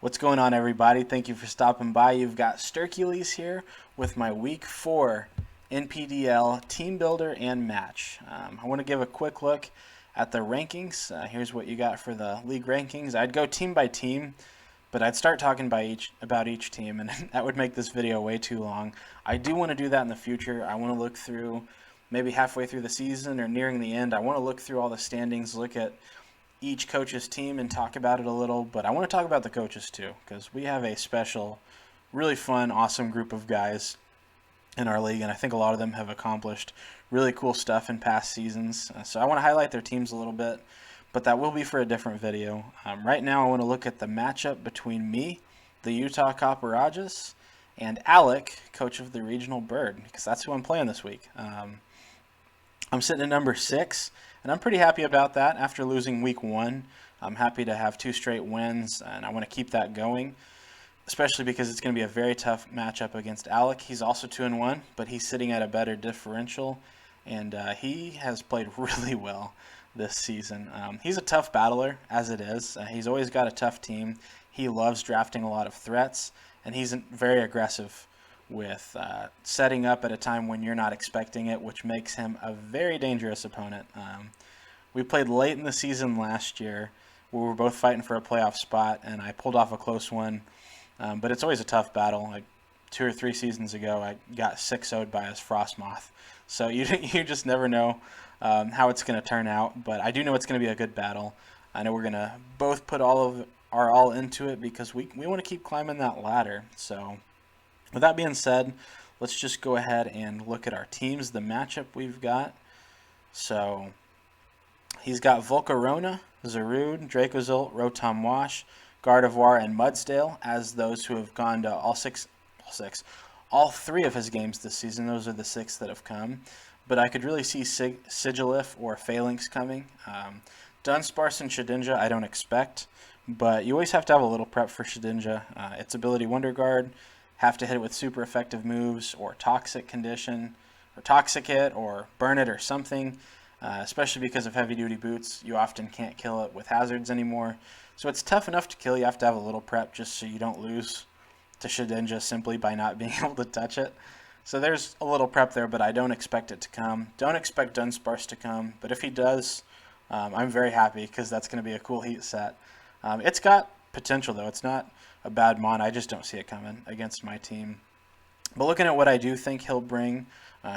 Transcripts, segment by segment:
What's going on, everybody? Thank you for stopping by. You've got Sturcules here with my Week 4 NPDL Team Builder and Match. I want to give a quick look at the rankings. Here's what you got for the league rankings. I'd go team by team, but I'd start talking about each team, and that would make this video way too long. I do want to do that in the future. I want to look through maybe halfway through the season or nearing the end. I want to look through all the standings, look at each coach's team and talk about it a little, but I want to talk about the coaches too, because we have a special, really fun, awesome group of guys in our league, and I think a lot of them have accomplished really cool stuff in past seasons. So I want to highlight their teams a little bit, but that will be for a different video. Right now I want to look at the matchup between me, the Utah Copperajazz, and Alec, coach of the Regional Bird, because that's who I'm playing this week. I'm sitting at number 6, and I'm pretty happy about that after losing week 1. I'm happy to have 2 straight wins, and I want to keep that going, especially because it's going to be a very tough matchup against Alec. He's also 2-1, but he's sitting at a better differential, and he has played really well this season. He's a tough battler, as it is. He's always got a tough team. He loves drafting a lot of threats, and he's very aggressive with setting up at a time when you're not expecting it, which makes him a very dangerous opponent. We played late in the season last year where we were both fighting for a playoff spot, and I pulled off a close one, but it's always a tough battle. Like 2 or 3 seasons ago, I got 6-0'd by his Frostmoth, so you just never know how it's going to turn out, but I do know it's going to be a good battle. I know we're going to both put all of our all into it because we want to keep climbing that ladder. So with that being said, let's just go ahead and look at our teams, the matchup we've got. So he's got Volcarona, Zarude, Dracozolt, Rotom Wash, Gardevoir, and Mudsdale as those who have gone to all 3 of his games this season. Those are the 6 that have come. But I could really see Sigilif or Phalanx coming. Dunsparce and Shedinja I don't expect, but you always have to have a little prep for Shedinja. Its ability Wonder Guard, have to hit it with super effective moves or toxic condition or toxic hit or burn it or something, especially because of heavy duty boots. You often can't kill it with hazards anymore, so it's tough enough to kill. You have to have a little prep just so you don't lose to Shedinja simply by not being able to touch it. So there's a little prep there, but I don't expect it to come. Don't expect Dunsparce to come, but if he does, I'm very happy because that's going to be a cool heat set. It's got potential though. It's not a bad mon. I just don't see it coming against my team. But looking at what I do think he'll bring,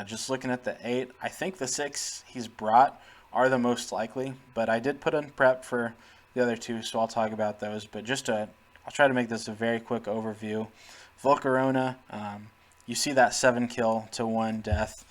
just looking at the 8, I think the 6 he's brought are the most likely, but I did put in prep for the other 2, so I'll talk about those. But I'll try to make this a very quick overview. Volcarona, you see that 7 kill to 1 death.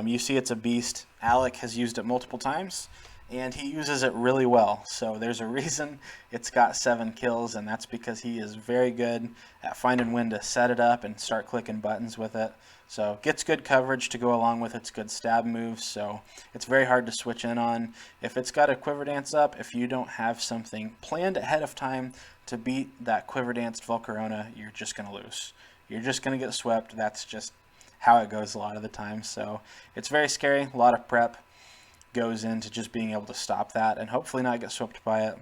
You see it's a beast. Alec has used it multiple times, and he uses it really well. So there's a reason it's got 7 kills, and that's because he is very good at finding when to set it up and start clicking buttons with it. So gets good coverage to go along with its good stab moves, so it's very hard to switch in on. If it's got a Quiver Dance up, if you don't have something planned ahead of time to beat that Quiver Danced Volcarona, you're just going to lose. You're just going to get swept. That's just how it goes a lot of the time. So it's very scary. A lot of prep goes into just being able to stop that and hopefully not get swept by it.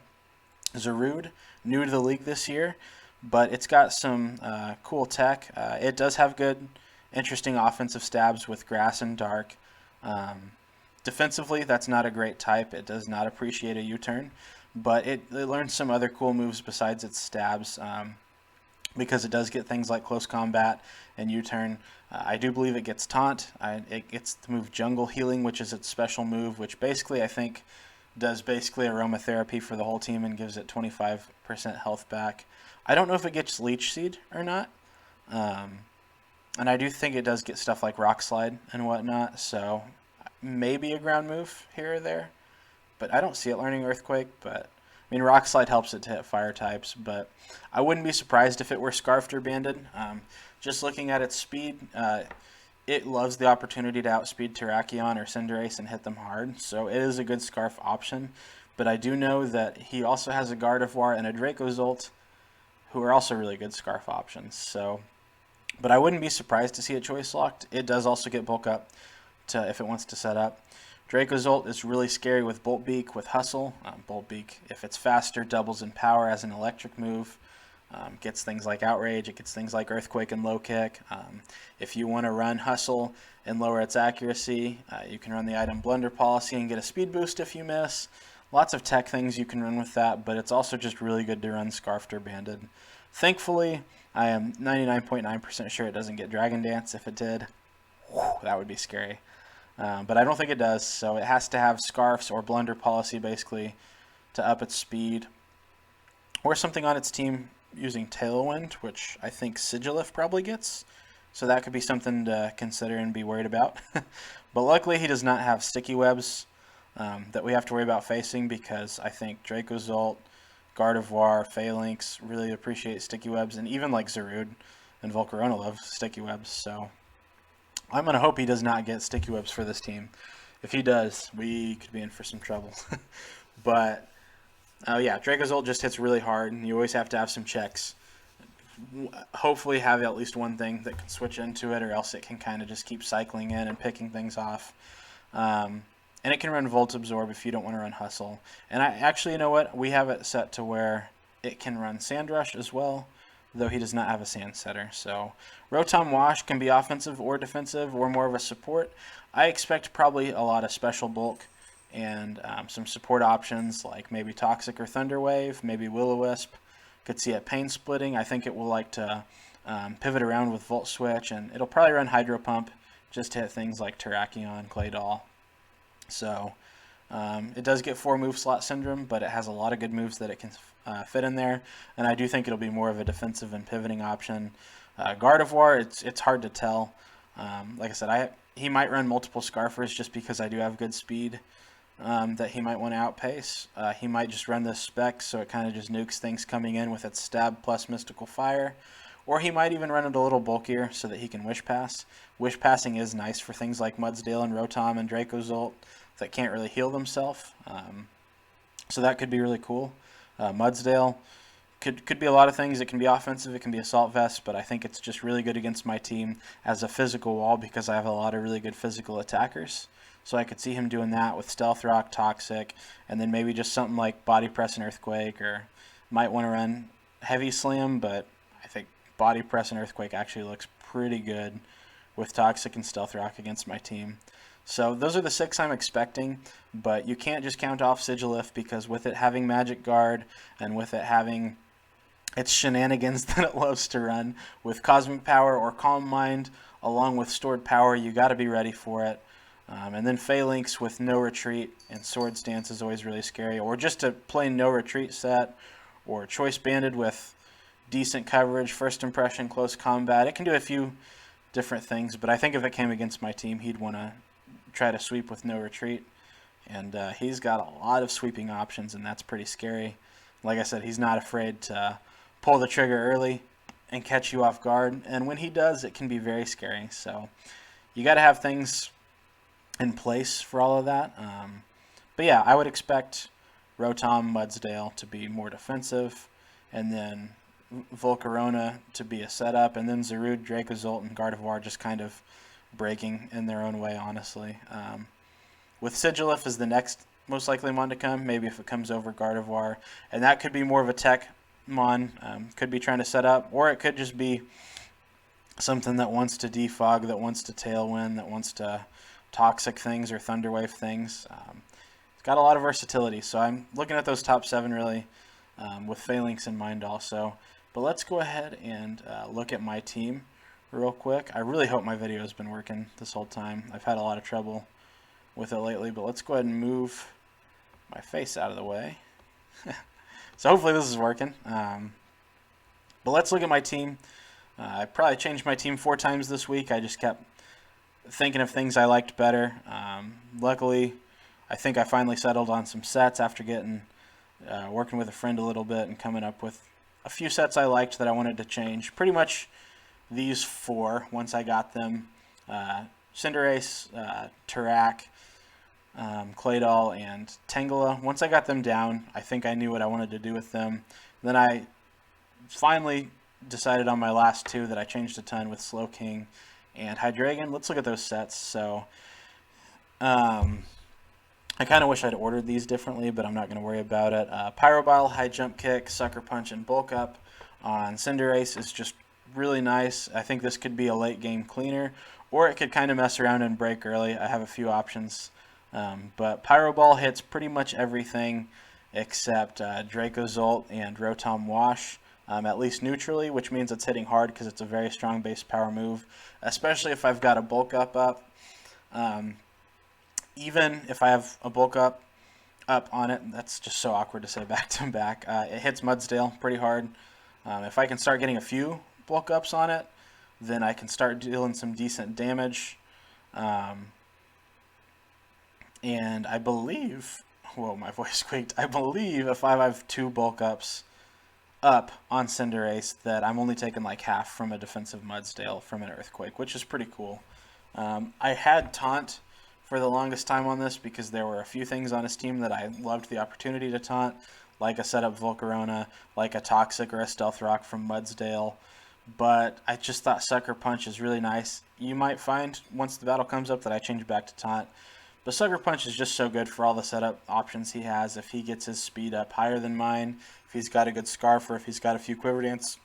Zarude, new to the league this year, but it's got some cool tech. It does have good, interesting offensive stabs with grass and dark. Defensively, that's not a great type. It does not appreciate a U-turn, but it learns some other cool moves besides its stabs. Because it does get things like close combat and U-turn. I do believe it gets taunt. It gets the move Jungle Healing, which is its special move, which basically I think does basically aromatherapy for the whole team and gives it 25% health back. I don't know if it gets Leech Seed or not. And I do think it does get stuff like Rock Slide and whatnot, so maybe a ground move here or there. But I don't see it learning Earthquake, but I mean, Rock Slide helps it to hit fire types, but I wouldn't be surprised if it were Scarfed or Banded. Just looking at its speed, it loves the opportunity to outspeed Terrakion or Cinderace and hit them hard, so it is a good Scarf option. But I do know that he also has a Gardevoir and a Dracozolt, who are also really good Scarf options. But I wouldn't be surprised to see it choice locked. It does also get bulk up if it wants to set up. Dracozolt is really scary with Bolt Beak with Hustle. Bolt Beak, if it's faster, doubles in power as an electric move. Gets things like Outrage, it gets things like Earthquake and Low Kick. If you want to run Hustle and lower its accuracy, you can run the item Blunder Policy and get a speed boost if you miss. Lots of tech things you can run with that, but it's also just really good to run Scarfed or Banded. Thankfully, I am 99.9% sure it doesn't get Dragon Dance. If it did, that would be scary. But I don't think it does, so it has to have Scarfs or Blunder Policy basically to up its speed. Or something on its team using Tailwind, which I think Sigilif probably gets. So that could be something to consider and be worried about. But luckily he does not have sticky webs that we have to worry about facing, because I think Dracozolt, Gardevoir, Phalanx really appreciate sticky webs, and even like Zarude and Volcarona love sticky webs. So I'm going to hope he does not get sticky webs for this team. If he does, we could be in for some trouble. But yeah, Dracozolt just hits really hard, and you always have to have some checks. Hopefully have at least one thing that can switch into it, or else it can kind of just keep cycling in and picking things off. And it can run Volt Absorb if you don't want to run Hustle. And I actually, you know what? We have it set to where it can run Sand Rush as well, though he does not have a Sand Setter. So Rotom Wash can be offensive or defensive or more of a support. I expect probably a lot of Special Bulk and some support options like maybe Toxic or Thunder Wave, maybe Will-O-Wisp. Could see it Pain Splitting. I think it will like to pivot around with Volt Switch, and it'll probably run Hydro Pump just to hit things like Terrakion, Claydol. So it does get 4 move slot syndrome, but it has a lot of good moves that it can fit in there, and I do think it'll be more of a defensive and pivoting option. Gardevoir, it's hard to tell. Like I said, he might run multiple Scarfers just because I do have good speed. That he might want to outpace. He might just run this spec, so it kind of just nukes things coming in with its Stab plus Mystical Fire. Or he might even run it a little bulkier so that he can Wish Pass. Wish Passing is nice for things like Mudsdale and Rotom and Dracozolt that can't really heal themselves. So that could be really cool. Mudsdale could be a lot of things. It can be offensive, it can be Assault Vest, but I think it's just really good against my team as a physical wall because I have a lot of really good physical attackers. So I could see him doing that with Stealth Rock, Toxic, and then maybe just something like Body Press and Earthquake, or might want to run Heavy Slam, but I think Body Press and Earthquake actually looks pretty good with Toxic and Stealth Rock against my team. So those are the 6 I'm expecting, but you can't just count off Sigilif because with it having Magic Guard and with it having its shenanigans that it loves to run with Cosmic Power or Calm Mind along with Stored Power, you got to be ready for it. And then Phalanx with no retreat and Sword Stance is always really scary. Or just a plain no retreat set, or Choice Banded with decent coverage, first impression, close combat. It can do a few different things, but I think if it came against my team, he'd want to try to sweep with no retreat. And he's got a lot of sweeping options, and that's pretty scary. Like I said, he's not afraid to pull the trigger early and catch you off guard. And when he does, it can be very scary. So you got to have things in place for all of that. But yeah, I would expect Rotom, Mudsdale to be more defensive, and then Volcarona to be a setup, and then Zarude, Dracozolt, and Gardevoir just kind of breaking in their own way, honestly. With Sigilif is the next most likely mon to come, maybe if it comes over Gardevoir, and that could be more of a tech mon, could be trying to set up, or it could just be something that wants to defog, that wants to Tailwind, that wants to Toxic things or Thunderwave things. It's got a lot of versatility, so I'm looking at those top 7 really with Phalanx in mind also. But let's go ahead and look at my team real quick. I really hope my video has been working this whole time. I've had a lot of trouble with it lately, but let's go ahead and move my face out of the way. So hopefully this is working. But let's look at my team. I probably changed my team 4 times this week. I just kept thinking of things I liked better. Luckily, I think I finally settled on some sets after working with a friend a little bit and coming up with a few sets I liked that I wanted to change. Pretty much these 4 once I got them. Cinderace, Tarak, Claydol, and Tangela. Once I got them down, I think I knew what I wanted to do with them. Then I finally decided on my last 2 that I changed a ton with Slowking and Hydreigon. Let's look at those sets. So I kind of wish I'd ordered these differently, but I'm not going to worry about it. Pyrobile, High Jump Kick, Sucker Punch, and Bulk Up on Cinderace is just really nice. I think this could be a late game cleaner, or it could kind of mess around and break early. I have a few options. But Pyro Ball hits pretty much everything except Dracozolt and Rotom Wash, at least neutrally, which means it's hitting hard because it's a very strong base power move, especially if I've got a bulk up. Even if I have a bulk up on it, that's just so awkward to say back to back. It hits Mudsdale pretty hard. If I can start getting a few bulk ups on it, then I can start dealing some decent damage. And I believe, whoa, my voice squeaked. I believe if I have 2 bulk ups up on Cinderace, that I'm only taking like half from a defensive Mudsdale from an Earthquake, which is pretty cool. I had Taunt for the longest time on this because there were a few things on his team that I loved the opportunity to taunt, like a setup Volcarona, like a Toxic or a Stealth Rock from Mudsdale. But I just thought Sucker Punch is really nice. You might find once the battle comes up that I change back to taunt. But Sucker Punch is just so good for all the setup options he has. If he gets his speed up higher than mine, if he's got a good Scarf, or if he's got a few Quiver Dance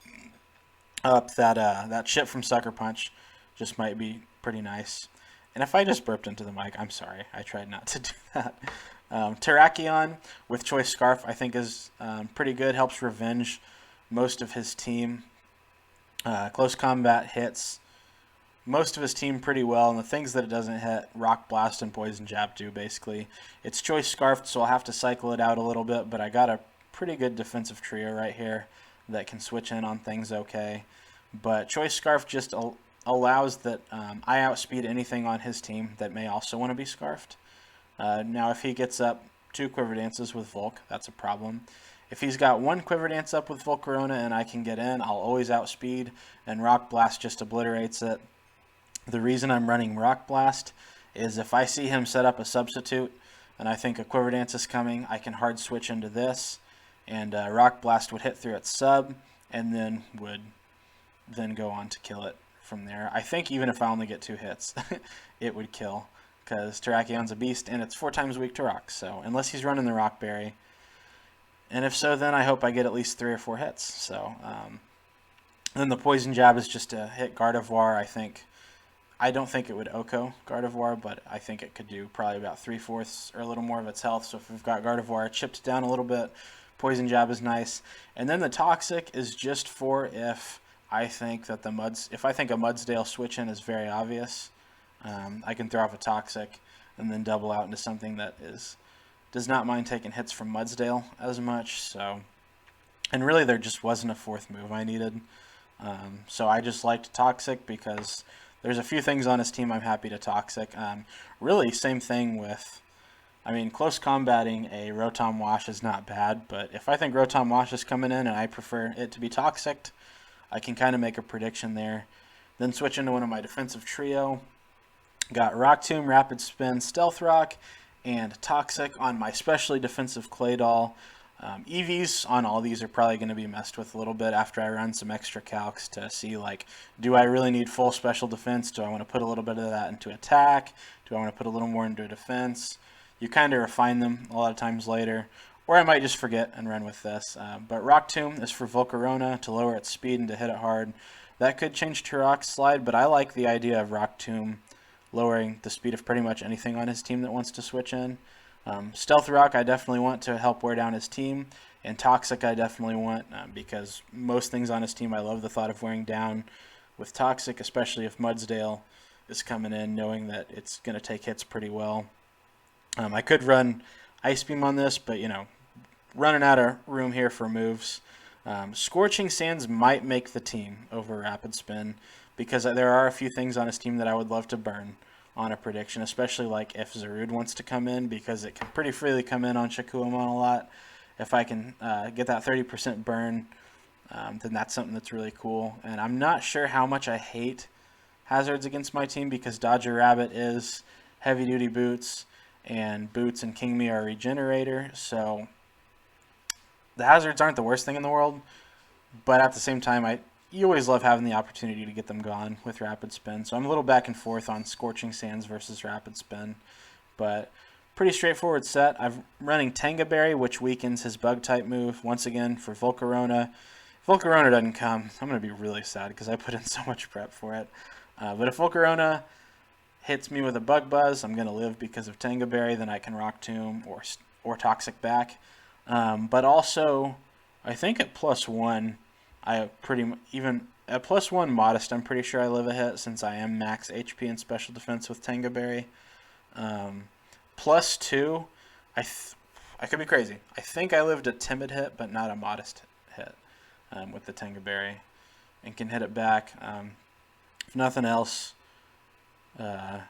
up, that chip from Sucker Punch just might be pretty nice. And if I just burped into the mic, I'm sorry. I tried not to do that. Terrakion with Choice Scarf I think is pretty good. Helps revenge most of his team. Close combat hits most of his team pretty well, and the things that it doesn't hit, Rock Blast and Poison Jab do, basically. It's Choice Scarfed, so I'll have to cycle it out a little bit, but I got a pretty good defensive trio right here that can switch in on things okay. But Choice Scarf just allows that I outspeed anything on his team that may also want to be Scarfed. Now, if he gets up 2 Quiver Dances with Volk, that's a problem. If he's got 1 Quiver Dance up with Volcarona and I can get in, I'll always outspeed, and Rock Blast just obliterates it. The reason I'm running Rock Blast is if I see him set up a substitute and I think a Quiver Dance is coming, I can hard switch into this, and Rock Blast would hit through its sub and then would then go on to kill it from there. I think even if I only get 2 hits, it would kill, because Terrakion's a beast and it's 4 times weak to rock, so unless he's running the Rock Berry. And if so, then I hope I get at least 3 or 4 hits. So then the Poison Jab is just to hit Gardevoir. I don't think it would Oko Gardevoir, but I think it could do probably about 3/4 or a little more of its health. So if we've got Gardevoir chipped down a little bit, Poison Jab is nice. And then the Toxic is just for if I think that if I think a Mudsdale switch in is very obvious, I can throw off a Toxic and then double out into something that does not mind taking hits from Mudsdale as much. So, and really there just wasn't a 4th move I needed. So I just liked Toxic because there's a few things on his team I'm happy to Toxic. Really, same thing with, close combating a Rotom Wash is not bad, but if I think Rotom Wash is coming in and I prefer it to be Toxic, I can kind of make a prediction there. Then switch into one of my defensive trio. Got Rock Tomb, Rapid Spin, Stealth Rock, and Toxic on my specially defensive Claydol. EVs on all these are probably going to be messed with a little bit after I run some extra calcs to see, like, do I really need full special defense? Do I want to put a little bit of that into attack? Do I want to put a little more into defense? You kind of refine them a lot of times later, or I might just forget and run with this. But Rock Tomb is for Volcarona to lower its speed and to hit it hard. That could change to Rock Slide, but I like the idea of Rock Tomb lowering the speed of pretty much anything on his team that wants to switch in. Stealth Rock I definitely want to help wear down his team, and Toxic I definitely want because most things on his team I love the thought of wearing down with Toxic, especially if Mudsdale is coming in knowing that it's going to take hits pretty well. I could run Ice Beam on this, but running out of room here for moves. Scorching Sands might make the team over Rapid Spin because there are a few things on his team that I would love to burn on a prediction, especially like if Zarude wants to come in, because it can pretty freely come in on Shakuamon a lot. If I can get that 30% burn, then that's something that's really cool. And I'm not sure how much I hate hazards against my team because Dodger Rabbit is heavy duty boots, and Boots and King Me are Regenerator, so the hazards aren't the worst thing in the world, but at the same time, you always love having the opportunity to get them gone with Rapid Spin. So I'm a little back and forth on Scorching Sands versus Rapid Spin, but pretty straightforward set. I'm running Tanga Berry, which weakens his Bug-type move. Once again, for Volcarona, Volcarona doesn't come, I'm going to be really sad because I put in so much prep for it. But if Volcarona hits me with a Bug Buzz, I'm going to live because of Tango Berry. Then I can Rock Tomb or Toxic back. But also, I think at +1, even at +1 Modest, I'm pretty sure I live a hit since I am max HP and special defense with Tango Berry. +2, I could be crazy. I think I lived a Timid hit, but not a Modest hit with the Tango Berry, and can hit it back. If nothing else, I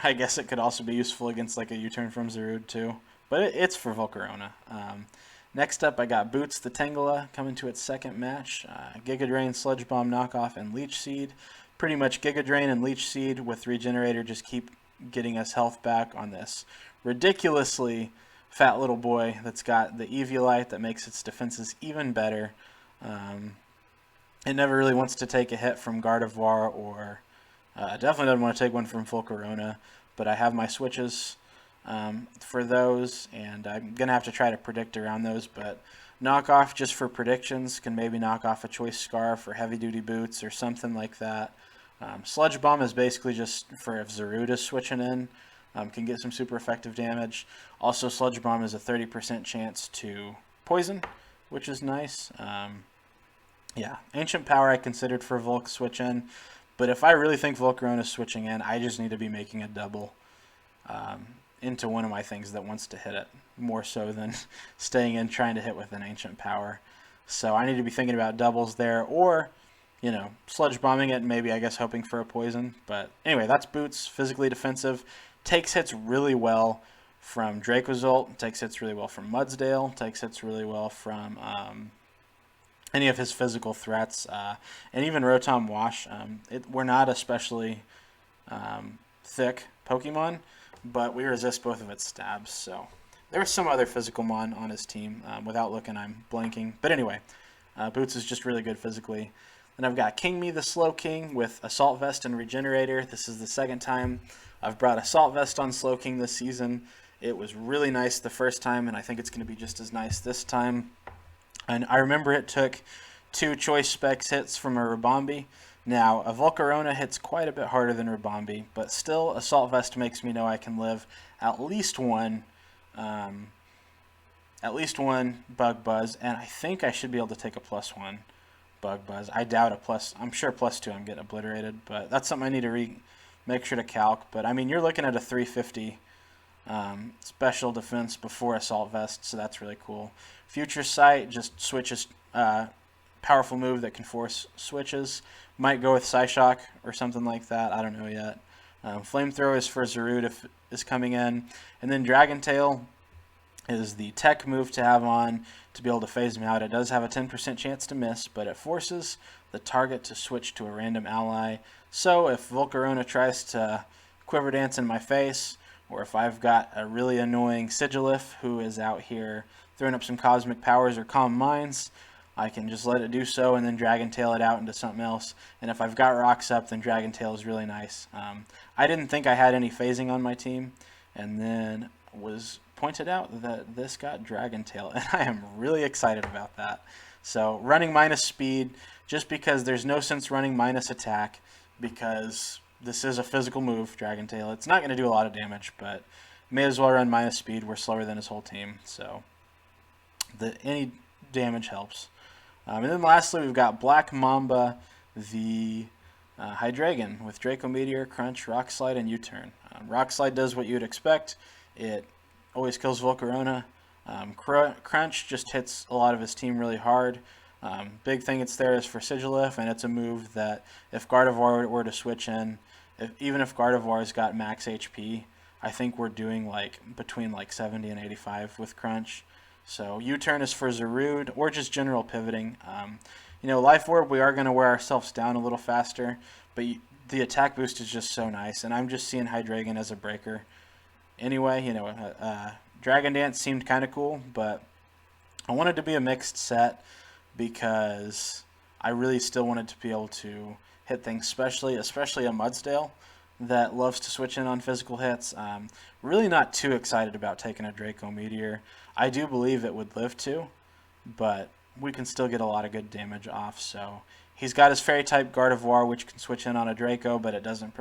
guess it could also be useful against like a U-turn from Zarude too, but it's for Volcarona. Next up, I got Boots the Tangela coming to its second match. Giga Drain, Sludge Bomb knockoff, and Leech Seed. Pretty much Giga Drain and Leech Seed with Regenerator just keep getting us health back on this ridiculously fat little boy that's got the Eviolite that makes its defenses even better. It never really wants to take a hit from Gardevoir or definitely doesn't want to take one from Volcarona, but I have my switches for those, and I'm going to have to try to predict around those, but knockoff just for predictions can maybe knock off a Choice Scarf or Heavy Duty Boots or something like that. Sludge Bomb is basically just for if Zarude is switching in, can get some super effective damage. Also, Sludge Bomb is a 30% chance to poison, which is nice. Yeah, Ancient Power I considered for Volk switch in, but if I really think Volcarona is switching in, I just need to be making a double into one of my things that wants to hit it, more so than staying in trying to hit with an Ancient Power. So I need to be thinking about doubles there, or, you know, Sludge Bombing it and maybe, I guess, hoping for a poison. But anyway, that's Boots, physically defensive. Takes hits really well from Dracozolt, takes hits really well from Mudsdale, takes hits really well from any of his physical threats, and even Rotom Wash. We're not especially thick Pokemon, but we resist both of its stabs. So there are some other physical mon on his team. Without looking, I'm blanking. But anyway, Boots is just really good physically. Then I've got King Me the Slow King with Assault Vest and Regenerator. This is the second time I've brought Assault Vest on Slow King this season. It was really nice the first time, and I think it's going to be just as nice this time. And I remember it took 2 Choice Specs hits from a Ribombee. Now, a Volcarona hits quite a bit harder than Ribombee, but still, Assault Vest makes me know I can live at least one Bug Buzz, and I think I should be able to take a +1 Bug Buzz. I doubt a plus. I'm sure +2 I'm getting obliterated, but that's something I need to make sure to calc. But I mean, you're looking at a 350 special defense before Assault Vest, so that's really cool. Future Sight just switches, powerful move that can force switches. Might go with Psyshock or something like that. I don't know yet. Flamethrower is for Zarude if is coming in, and then Dragon Tail is the tech move to have on to be able to phase him out. It does have a 10% chance to miss, but it forces the target to switch to a random ally. So if Volcarona tries to Quiver Dance in my face, or if I've got a really annoying Sigilif who is out here throwing up some Cosmic Powers or Calm Minds, I can just let it do so and then Dragon Tail it out into something else. And if I've got rocks up, then Dragon Tail is really nice. I didn't think I had any phasing on my team, and then was pointed out that this got Dragon Tail, and I am really excited about that. So running minus speed, just because there's no sense running minus attack, because this is a physical move, Dragon Tail. It's not going to do a lot of damage, but may as well run minus speed. We're slower than his whole team, so any damage helps. And then lastly, we've got Black Mamba, the Hydreigon, with Draco Meteor, Crunch, Rock Slide, and U-Turn. Rock Slide does what you'd expect. It always kills Volcarona. Crunch just hits a lot of his team really hard. Big thing it's there is for Sigilif, and it's a move that if Gardevoir were to switch in, even if Gardevoir's got max HP, I think we're doing like between like 70 and 85 with Crunch. So U-Turn is for Zarude, or just general pivoting. You know, Life Orb, we are going to wear ourselves down a little faster, but the attack boost is just so nice, and I'm just seeing Hydreigon as a breaker. Anyway, you know, Dragon Dance seemed kind of cool, but I wanted to be a mixed set because I really still wanted to be able to hit things, especially a Mudsdale that loves to switch in on physical hits. Really not too excited about taking a Draco Meteor. I do believe it would live to, but we can still get a lot of good damage off. So he's got his fairy type Gardevoir, which can switch in on a Draco, but it doesn't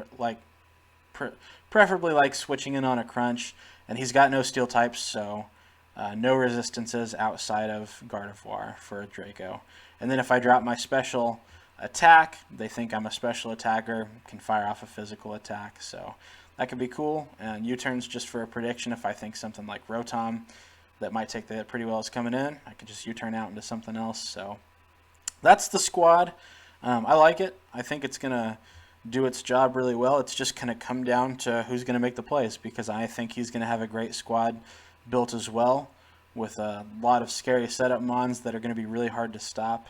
preferably like switching in on a Crunch. And he's got no steel types, so no resistances outside of Gardevoir for a Draco. And then if I drop my special attack, they think I'm a special attacker, can fire off a physical attack. So that could be cool. And U-turns just for a prediction. If I think something like Rotom that might take the hit pretty well is coming in, I could just U-turn out into something else. So that's the squad. I like it. I think it's going to do its job really well. It's just going to come down to who's going to make the plays, because I think he's going to have a great squad built as well, with a lot of scary setup mons that are going to be really hard to stop.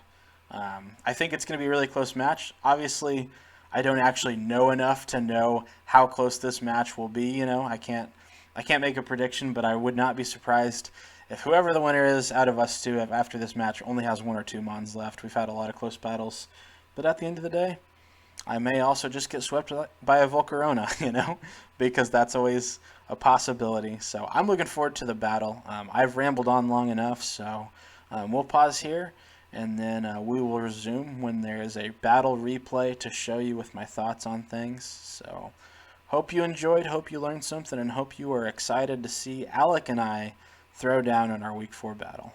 I think it's going to be a really close match. Obviously, I don't actually know enough to know how close this match will be. You know, I can't make a prediction, but I would not be surprised if whoever the winner is out of us two after this match only has 1 or 2 mons left. We've had a lot of close battles, but at the end of the day, I may also just get swept by a Volcarona, you know, because that's always a possibility. So I'm looking forward to the battle. I've rambled on long enough, so we'll pause here, and then we will resume when there is a battle replay to show you with my thoughts on things. So hope you enjoyed, hope you learned something, and hope you are excited to see Alec and I throw down in our Week 4 battle.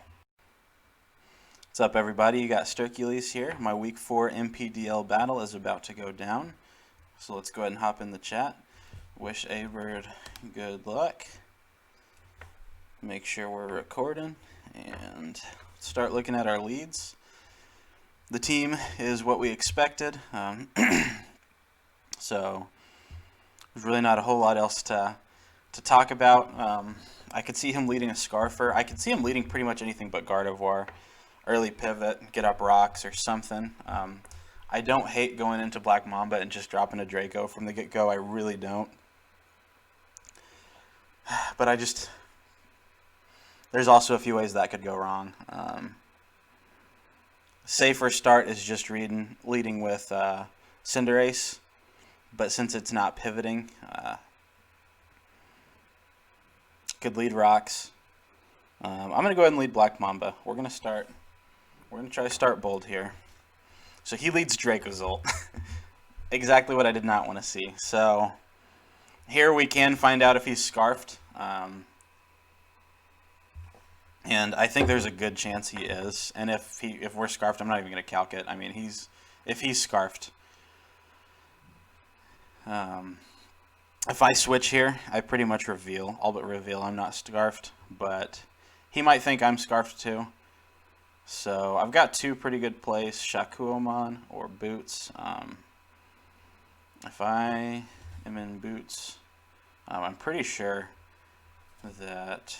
What's up, everybody? You got Sturkules here. My Week 4 NPDL battle is about to go down. So let's go ahead and hop in the chat. Wish A-Bird good luck. Make sure we're recording and start looking at our leads. The team is what we expected. So there's really not a whole lot else to talk about. I could see him leading a Scarfer. I could see him leading pretty much anything but Gardevoir. Early pivot, get up rocks or something. I don't hate going into Black Mamba and just dropping a Draco from the get-go. I really don't. But there's also a few ways that could go wrong. Safer start is just leading with Cinderace, but since it's not pivoting, could lead rocks. I'm going to go ahead and lead Black Mamba. We're going to try to start bold here. So he leads Dracozolt. Exactly what I did not want to see. So here we can find out if he's Scarfed. And I think there's a good chance he is. And if we're Scarfed, I'm not even going to calc it. I mean, if he's Scarfed. If I switch here, I pretty much reveal. All but reveal I'm not Scarfed. But he might think I'm Scarfed too. So I've got 2 pretty good plays, Shakuomon or Boots. If I am in Boots, I'm pretty sure that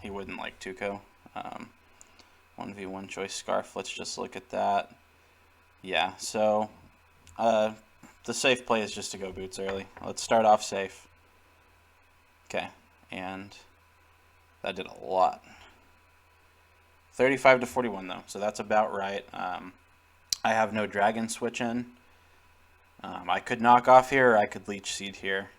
he wouldn't like Tuco. 1v1 choice Scarf, let's just look at that. Yeah, so the safe play is just to go Boots early. Let's start off safe. Okay, and that did a lot. 35 to 41 though, so that's about right. I have no Dragon Switch in. I could knock off here, or I could Leech Seed here.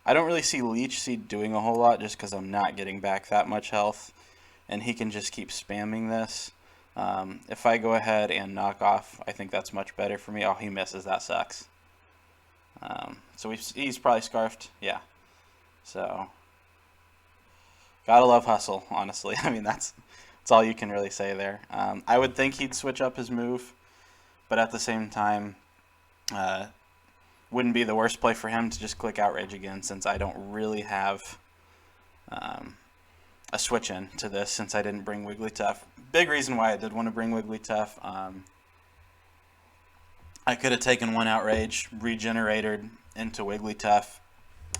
I don't really see Leech Seed doing a whole lot just because I'm not getting back that much health, and he can just keep spamming this. If I go ahead and knock off, I think that's much better for me. Oh, he misses. That sucks. So he's probably Scarfed. Yeah. So gotta love hustle, honestly. I mean, that's all you can really say there. I would think he'd switch up his move, but at the same time, wouldn't be the worst play for him to just click Outrage again, since I don't really have a switch in to this, since I didn't bring Wigglytuff. Big reason why I did want to bring Wigglytuff. I could have taken 1 Outrage, regenerated into Wigglytuff.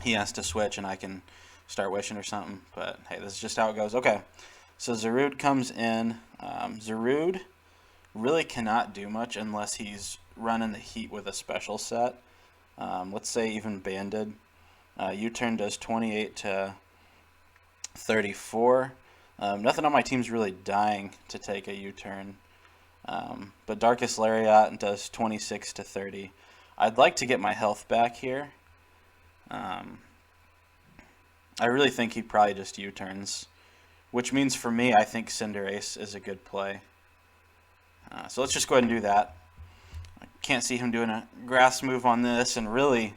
He has to switch, and I can start wishing or something. But hey, this is just how it goes. Okay, so Zarude comes in. Zarude really cannot do much unless he's running the heat with a special set. Let's say even Banded. U-turn does 28 to 34. Nothing on my team's really dying to take a U-turn. But Darkest Lariat does 26 to 30. I'd like to get my health back here. I really think he probably just U-turns, which means for me, I think Cinderace is a good play. So let's just go ahead and do that. I can't see him doing a grass move on this, and really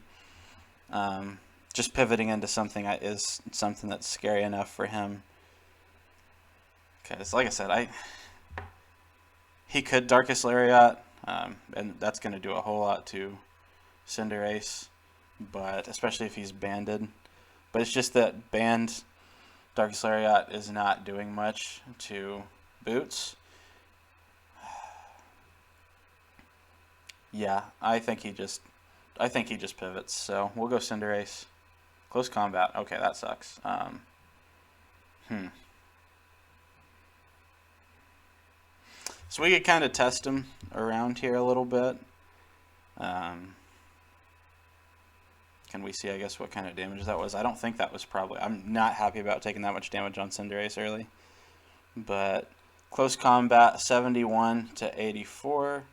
just pivoting into something is something that's scary enough for him. Okay, so like I said, he could Darkest Lariat, and that's going to do a whole lot to Cinderace, but especially if he's banded. But it's just that banned Darkest Lariat is not doing much to Boots. Yeah, I think he just pivots. So we'll go Cinderace. Close combat. Okay, that sucks. So we could kind of test him around here a little bit. Can we see, I guess, what kind of damage that was? I don't think that was probably... I'm not happy about taking that much damage on Cinderace early. But close combat, 71 to 84.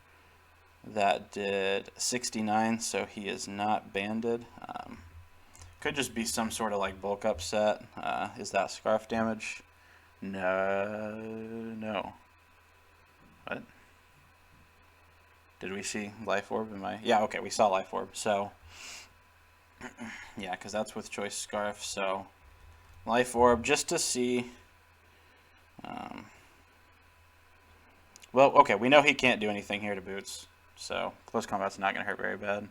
That did 69, so he is not banded. Could just be some sort of like bulk upset. Is that scarf damage? No. What? Did we see Life Orb? Yeah, okay, we saw Life Orb. So, yeah, because that's with Choice Scarf. So, Life Orb just to see. Well, okay, we know he can't do anything here to Boots. So, close combat's not going to hurt very bad.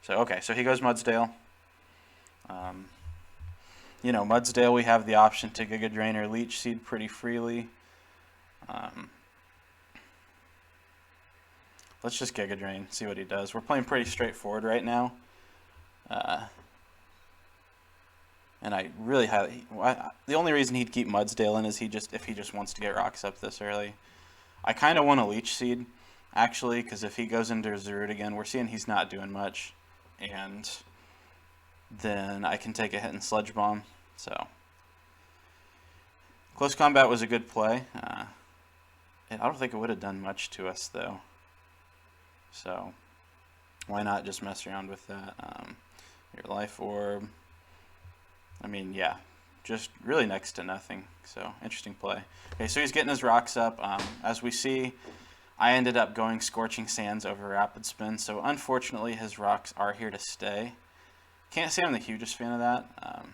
So, okay, so he goes Mudsdale. Mudsdale, we have the option to Giga Drain or Leech Seed pretty freely. Let's just Giga Drain, see what he does. We're playing pretty straightforward right now. And I really the only reason he'd keep Mudsdale in is if he just wants to get rocks up this early. I kind of want a Leech Seed, actually, because if he goes into Zarude again, we're seeing he's not doing much. And then I can take a hit and Sludge Bomb. So, close combat was a good play. I don't think it would have done much to us, though. So, why not just mess around with that? Your Life Orb. I mean, yeah, just really next to nothing. So, interesting play. Okay, so he's getting his rocks up. As we see, I ended up going Scorching Sands over Rapid Spin. So, unfortunately, his rocks are here to stay. Can't say I'm the hugest fan of that.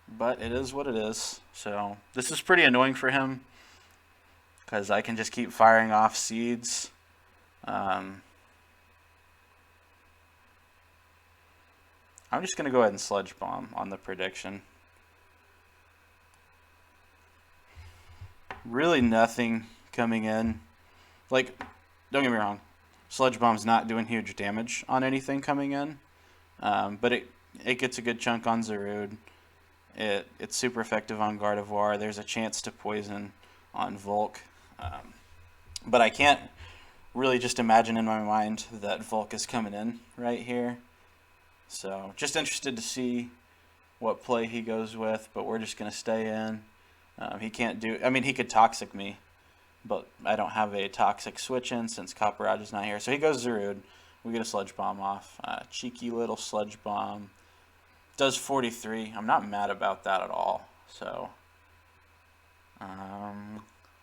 But it is what it is. So, this is pretty annoying for him, because I can just keep firing off seeds. I'm just going to go ahead and Sludge Bomb on the prediction. Really nothing coming in. Like, don't get me wrong, Sludge Bomb's not doing huge damage on anything coming in. But it gets a good chunk on Zarude. It's super effective on Gardevoir. There's a chance to poison on Volk. But I can't really just imagine in my mind that Volk is coming in right here. So just interested to see what play he goes with, but we're just going to stay in. He can't do... I mean, he could Toxic me, but I don't have a Toxic switch in since Copperajazz is not here. So he goes Zarude. We get a Sludge Bomb off. Cheeky little Sludge Bomb. Does 43. I'm not mad about that at all. So,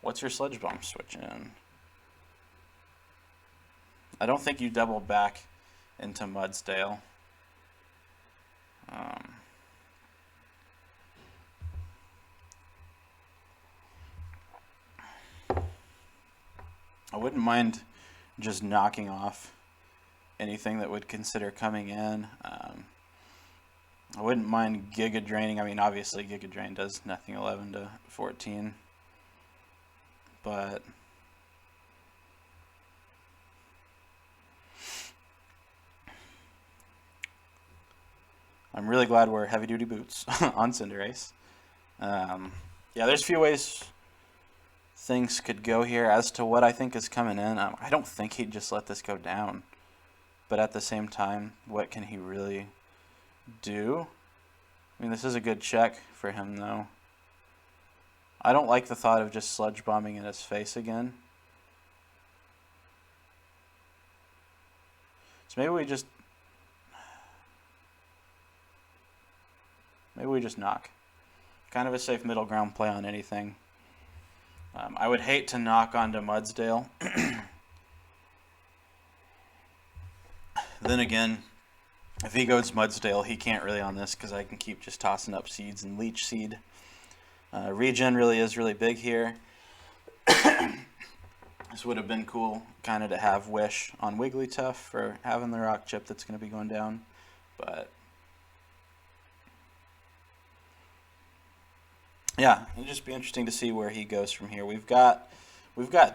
what's your Sludge Bomb switch in? I don't think you double back into Mudsdale. I wouldn't mind just knocking off anything that would consider coming in. I wouldn't mind Giga Draining. I mean, obviously Giga Drain does nothing 11 to 14. But I'm really glad we're heavy duty boots on Cinderace. Yeah, there's a few ways things could go here. As to what I think is coming in, I don't think he'd just let this go down. But at the same time, what can he really do? I mean, this is a good check for him, though. I don't like the thought of just Sludge Bombing in his face again. So maybe we just knock. Kind of a safe middle ground play on anything. I would hate to knock onto Mudsdale. Then again, if he goes Mudsdale, he can't really on this because I can keep just tossing up seeds and leech seed. Regen really is really big here. This would have been cool kind of to have Wish on Wigglytuff for having the rock chip that's going to be going down. But yeah, it'll just be interesting to see where he goes from here. We've got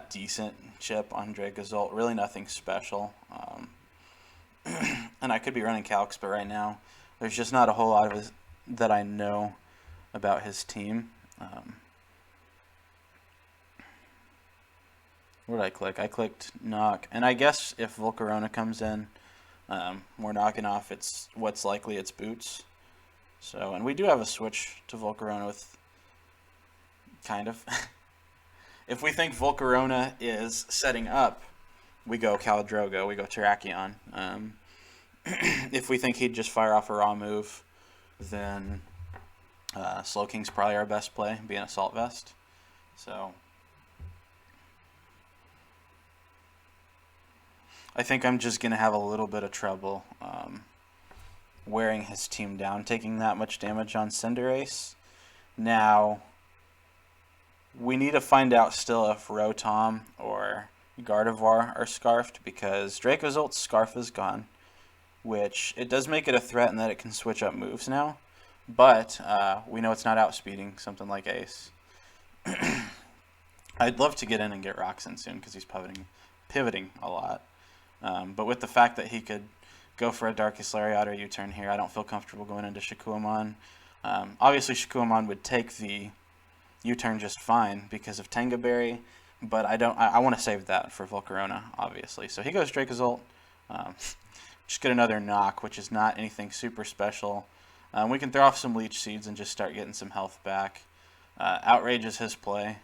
decent chip on Dracozolt, really nothing special. And I could be running calcs, but right now there's just not a whole lot of his that I know about his team. What did I click? I clicked knock, and I guess if Volcarona comes in, we're knocking off what's likely it's boots. So, and we do have a switch to Volcarona with kind of. If we think Volcarona is setting up, we go Caladrogo, we go Terrakion. If we think he'd just fire off a raw move, then Slowking's probably our best play, being Assault Vest. So I think I'm just going to have a little bit of trouble wearing his team down, taking that much damage on Cinderace. Now, we need to find out still if Rotom or Gardevoir are scarfed, because Dracozolt's scarf is gone, which it does make it a threat in that it can switch up moves now, but we know it's not outspeeding something like Ace. I'd love to get in and get Roxanne soon because he's pivoting a lot. But with the fact that he could go for a Darkest Lariat or U-turn here, I don't feel comfortable going into Shakuamon. Obviously, Shakuamon would take the U-turn just fine because of Tenga Berry, but I want to save that for Volcarona, obviously. So he goes Dracozolt. Just get another knock, which is not anything super special. We can throw off some Leech Seeds and just start getting some health back. Outrage is his play.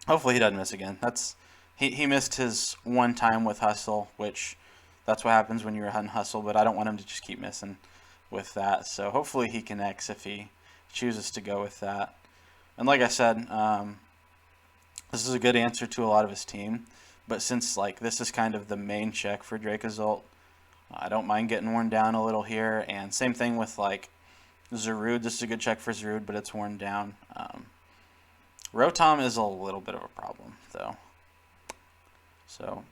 Hopefully he doesn't miss again. He missed his one time with Hustle, which that's what happens when you're on Hustle, but I don't want him to just keep missing with that. So hopefully he connects if he chooses to go with that. And like I said, this is a good answer to a lot of his team, but since this is kind of the main check for Dracozolt, I don't mind getting worn down a little here. And same thing with Zarude. This is a good check for Zarude, but it's worn down. Rotom is a little bit of a problem, though. So,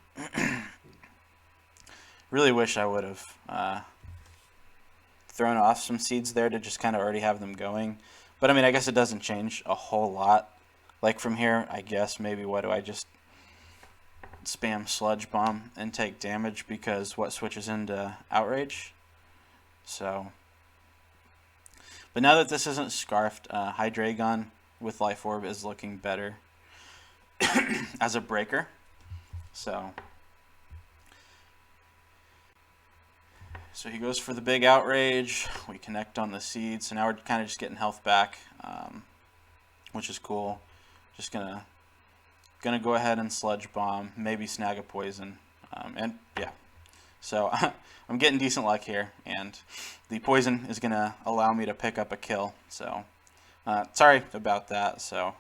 really wish I would have thrown off some seeds there to just kind of already have them going. But, I mean, I guess it doesn't change a whole lot. From here, I guess maybe what do I just spam Sludge Bomb and take damage because what switches into Outrage? So, but now that this isn't scarfed, Hydreigon with Life Orb is looking better as a breaker. So he goes for the big Outrage. We connect on the seed. So now we're kind of just getting health back, which is cool. Just gonna go ahead and Sludge Bomb, maybe snag a poison, and yeah. So I'm getting decent luck here, and the poison is gonna allow me to pick up a kill. So sorry about that. So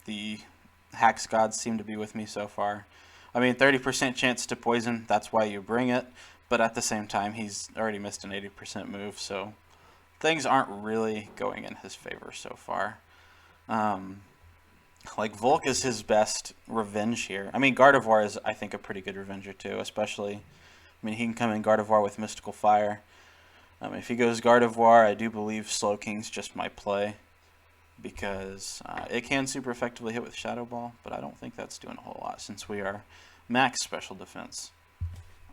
the Hacks gods seem to be with me so far. I mean, 30% chance to poison, that's why you bring it, but at the same time, he's already missed an 80% move, so things aren't really going in his favor so far. Volk is his best revenge here. I mean, Gardevoir is, I think, a pretty good revenger too, especially, I mean, he can come in Gardevoir with Mystical Fire. If he goes Gardevoir, I do believe Slowking's just my play, because it can super effectively hit with Shadow Ball, but I don't think that's doing a whole lot since we are max special defense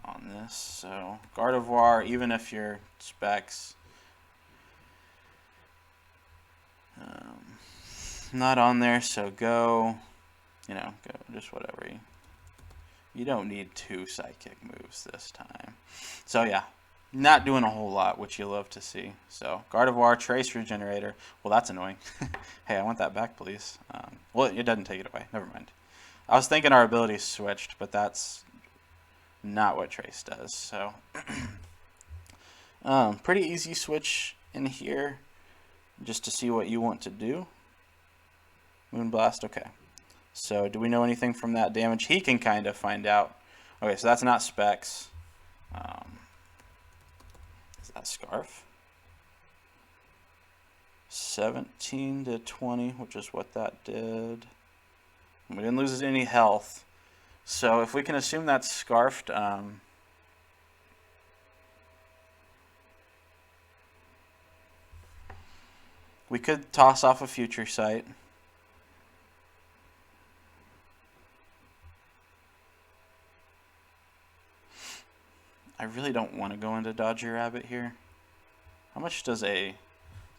on this. So Gardevoir, even if your specs not on there, so go just whatever. You don't need 2 Psychic moves this time. So yeah, not doing a whole lot, which you love to see. So Gardevoir, Trace Regenerator. Well, that's annoying. Hey, I want that back, please. Well, it doesn't take it away. Never mind. I was thinking our abilities switched, but that's not what Trace does. So pretty easy switch in here just to see what you want to do. Moonblast, okay. So do we know anything from that damage? He can kind of find out. Okay, so that's not specs. Is that Scarf? 17 to 20, which is what that did. We didn't lose any health. So if we can assume that's Scarfed, we could toss off a Future Sight. I really don't want to go into Dodger Rabbit here. How much does a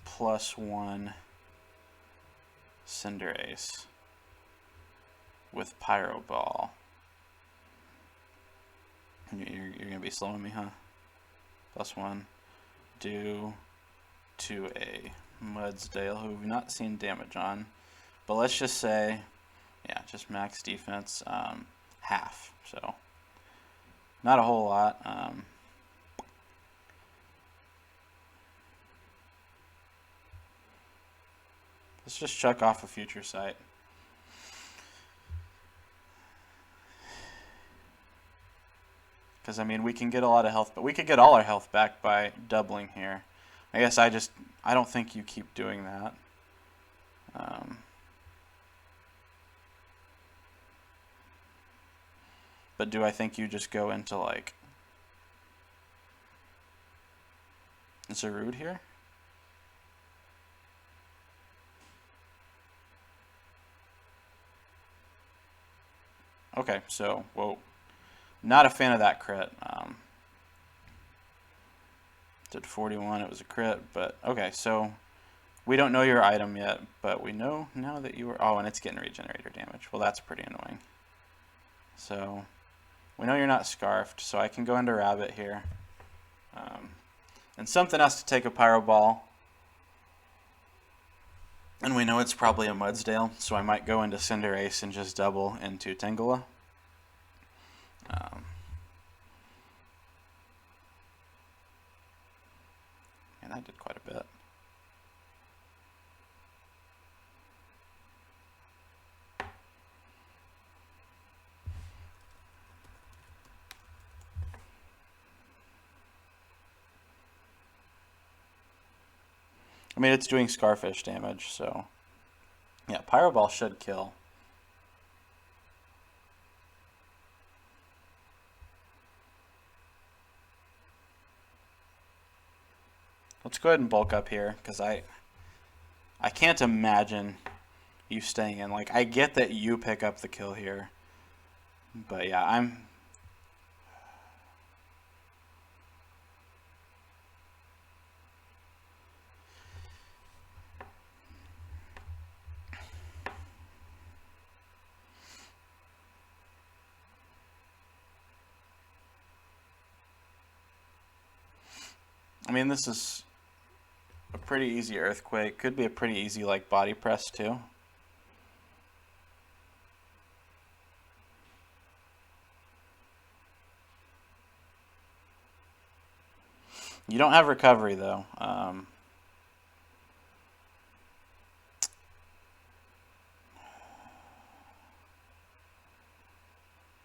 +1 Cinderace with Pyro Ball? You're going to be slowing me, huh? +1 due to a Mudsdale, who we've not seen damage on. But let's just say, yeah, just max defense, half. So not a whole lot. Let's just chuck off a Future Sight. Because, I mean, we can get a lot of health, but we could get all our health back by doubling here. I guess I don't think you keep doing that. But do I think you just go into, like, Zarude here? Okay, so, whoa. Not a fan of that crit. Did 41, it was a crit, but okay, so we don't know your item yet, but we know now that you were, oh, and it's getting regenerator damage. Well, that's pretty annoying. So we know you're not Scarfed, so I can go into Rabbit here. And something has to take a Pyro Ball. And we know it's probably a Mudsdale, so I might go into Cinderace and just double into Tangela. And that did quite a bit. I mean, it's doing Scarfish damage, so yeah, Pyro Ball should kill. Let's go ahead and bulk up here, because I can't imagine you staying in. Like, I get that you pick up the kill here, but yeah, I mean, this is a pretty easy Earthquake. Could be a pretty easy, like, Body Press, too. You don't have Recovery, though.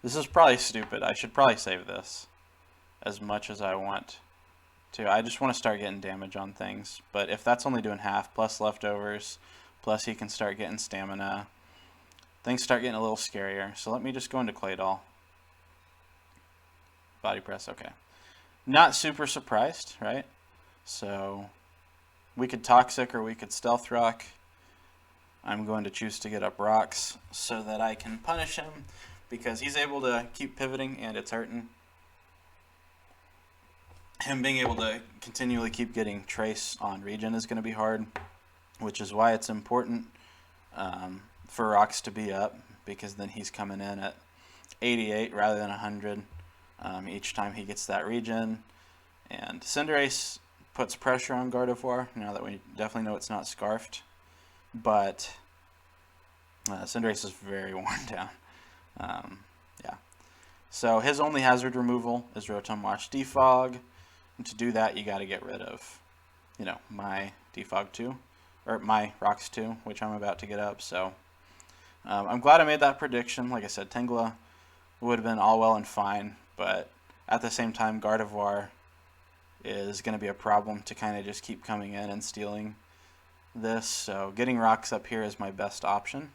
This is probably stupid. I should probably save this as much as I want to. I just want to start getting damage on things. But if that's only doing half, plus leftovers, plus he can start getting stamina, things start getting a little scarier. So let me just go into Claydol. Body Press, okay. Not super surprised, right? So we could Toxic or we could Stealth Rock. I'm going to choose to get up Rocks so that I can punish him, because he's able to keep pivoting and it's hurting. Him being able to continually keep getting Trace on regen is going to be hard, which is why it's important for Rocks to be up, because then he's coming in at 88 rather than 100 each time he gets that regen. And Cinderace puts pressure on Gardevoir, now that we definitely know it's not Scarfed. But Cinderace is very worn down. Yeah. So his only hazard removal is Rotom Wash Defog. And to do that, you got to get rid of, you know, my Defog 2, or my Rocks 2, which I'm about to get up. So I'm glad I made that prediction. Like I said, Tangela would have been all well and fine, but at the same time, Gardevoir is going to be a problem to kind of just keep coming in and stealing this. So getting Rocks up here is my best option.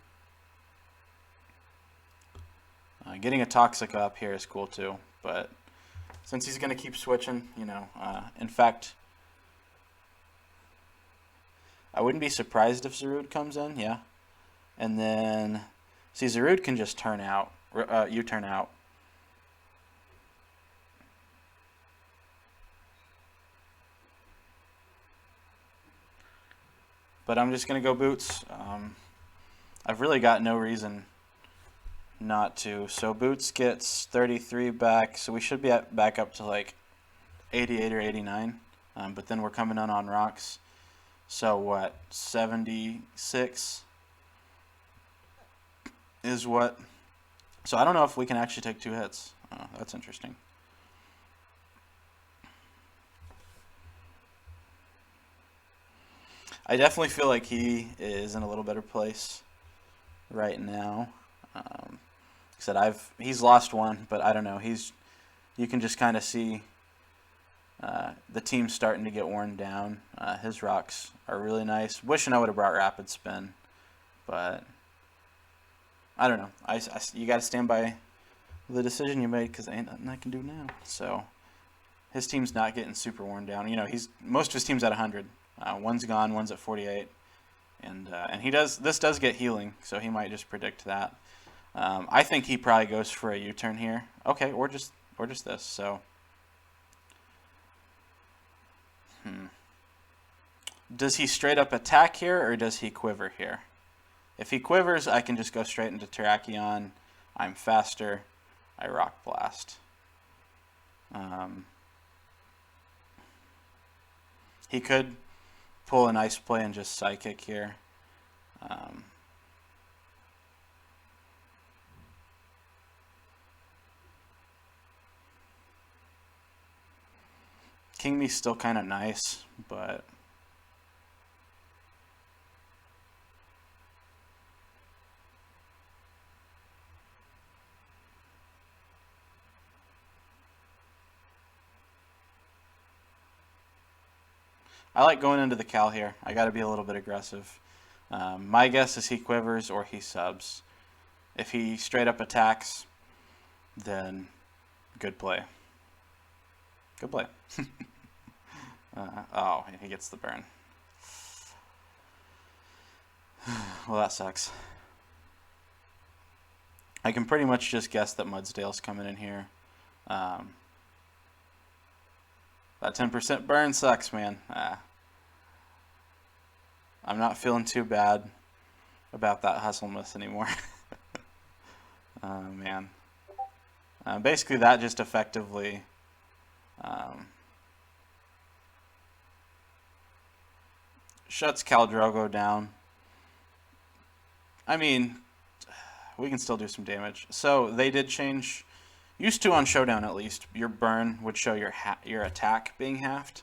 Getting a Toxic up here is cool too, but since he's going to keep switching, you know, in fact, I wouldn't be surprised if Zarude comes in, yeah. And then, see, Zarude can just turn out, U-turn out. But I'm just going to go Boots. I've really got no reason not to. So Boots gets 33 back, so we should be back up to like 88 or 89. But then we're coming in on Rocks. So what, 76 is what? So I don't know if we can actually take 2 hits. That's interesting. I definitely feel like he is in a little better place right now. Like I said, he's lost 1, but I don't know. You can just kind of see the team's starting to get worn down. His Rocks are really nice. Wishing I would have brought Rapid Spin, but I don't know. You got to stand by the decision you made because ain't nothing I can do now. So his team's not getting super worn down. You know, most of his team's at 100. One's gone, one's at 48, and this does get healing, so he might just predict that. I think he probably goes for a U-turn here. Okay, or just this. So, does he straight up attack here, or does he quiver here? If he quivers, I can just go straight into Terrakion. I'm faster. I Rock Blast. He could pull an Ice Play and just Psychic here. King Me's still kind of nice, but I like going into the Cal here. I got to be a little bit aggressive. My guess is he quivers or he subs. If he straight up attacks, then good play. Good play. Oh, and he gets the burn. Well, that sucks. I can pretty much just guess that Mudsdale's coming in here. That 10% burn sucks, man. I'm not feeling too bad about that hustle miss anymore. Man. Basically, that just effectively shuts Caldrogo down. I mean, we can still do some damage. So they did change. Used to on Showdown at least, your burn would show your attack being halved.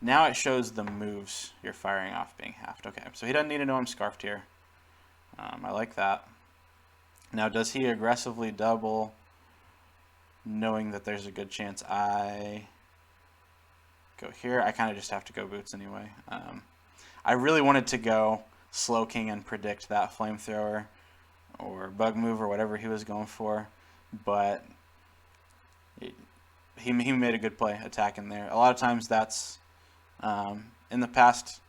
Now it shows the moves you're firing off being halved. Okay, so he doesn't need to know I'm Scarfed here. I like that. Now, does he aggressively double, knowing that there's a good chance I go here? I kind of just have to go Boots anyway. I really wanted to go Slow King and predict that Flamethrower or Bug Move or whatever he was going for, but he made a good play attacking there. A lot of times that's in the past,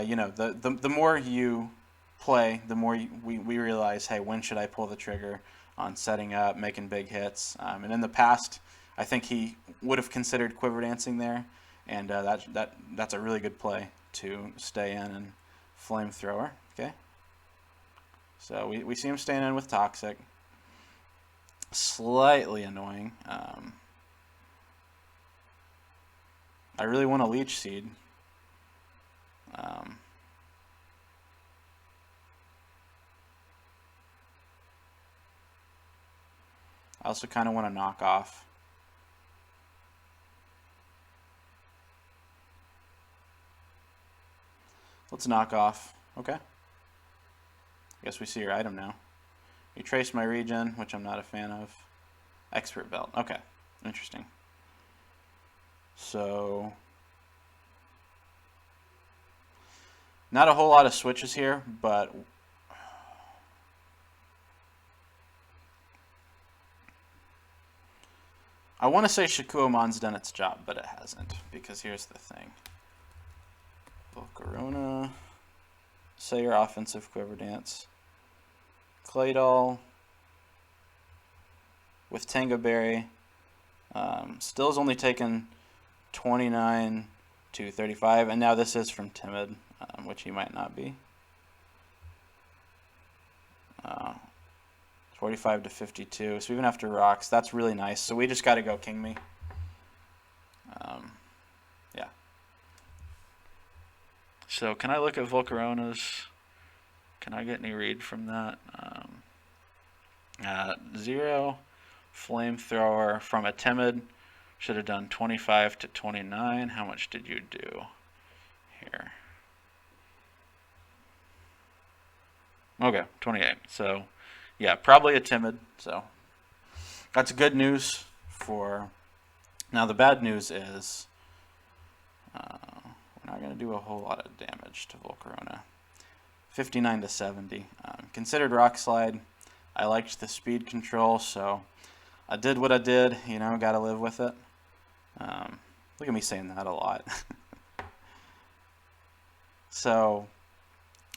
you know, the more you play, the more we realize, hey, when should I pull the trigger on setting up, making big hits. And in the past, I think he would have considered Quiver Dancing there, and that's a really good play to stay in and Flamethrower. Okay, so we see him staying in with Toxic. Slightly annoying. I really want a Leech Seed. I also kind of want to knock off. Let's knock off. Okay. I guess we see your item now. You trace my regen, which I'm not a fan of. Expert belt. Okay. Interesting. So, not a whole lot of switches here, but I want to say Shakuomon's done its job, but it hasn't, because here's the thing. Volcarona, say your offensive Quiver Dance. Claydol with Tango Berry. Still's only taken 29 to 35, and now this is from Timid, which he might not be. 45 to 52, so even after rocks, that's really nice. So we just got to go King Me. Yeah. So can I look at Volcarona's? Can I get any read from that? 0. Flamethrower from a Timid. Should have done 25 to 29. How much did you do here? Okay, 28. So, yeah, probably a Timid. So, that's good news for... Now, the bad news is we're not going to do a whole lot of damage to Volcarona. 59 to 70. Considered Rock Slide. I liked the speed control, so I did what I did. You know, got to live with it. Look at me saying that a lot. So,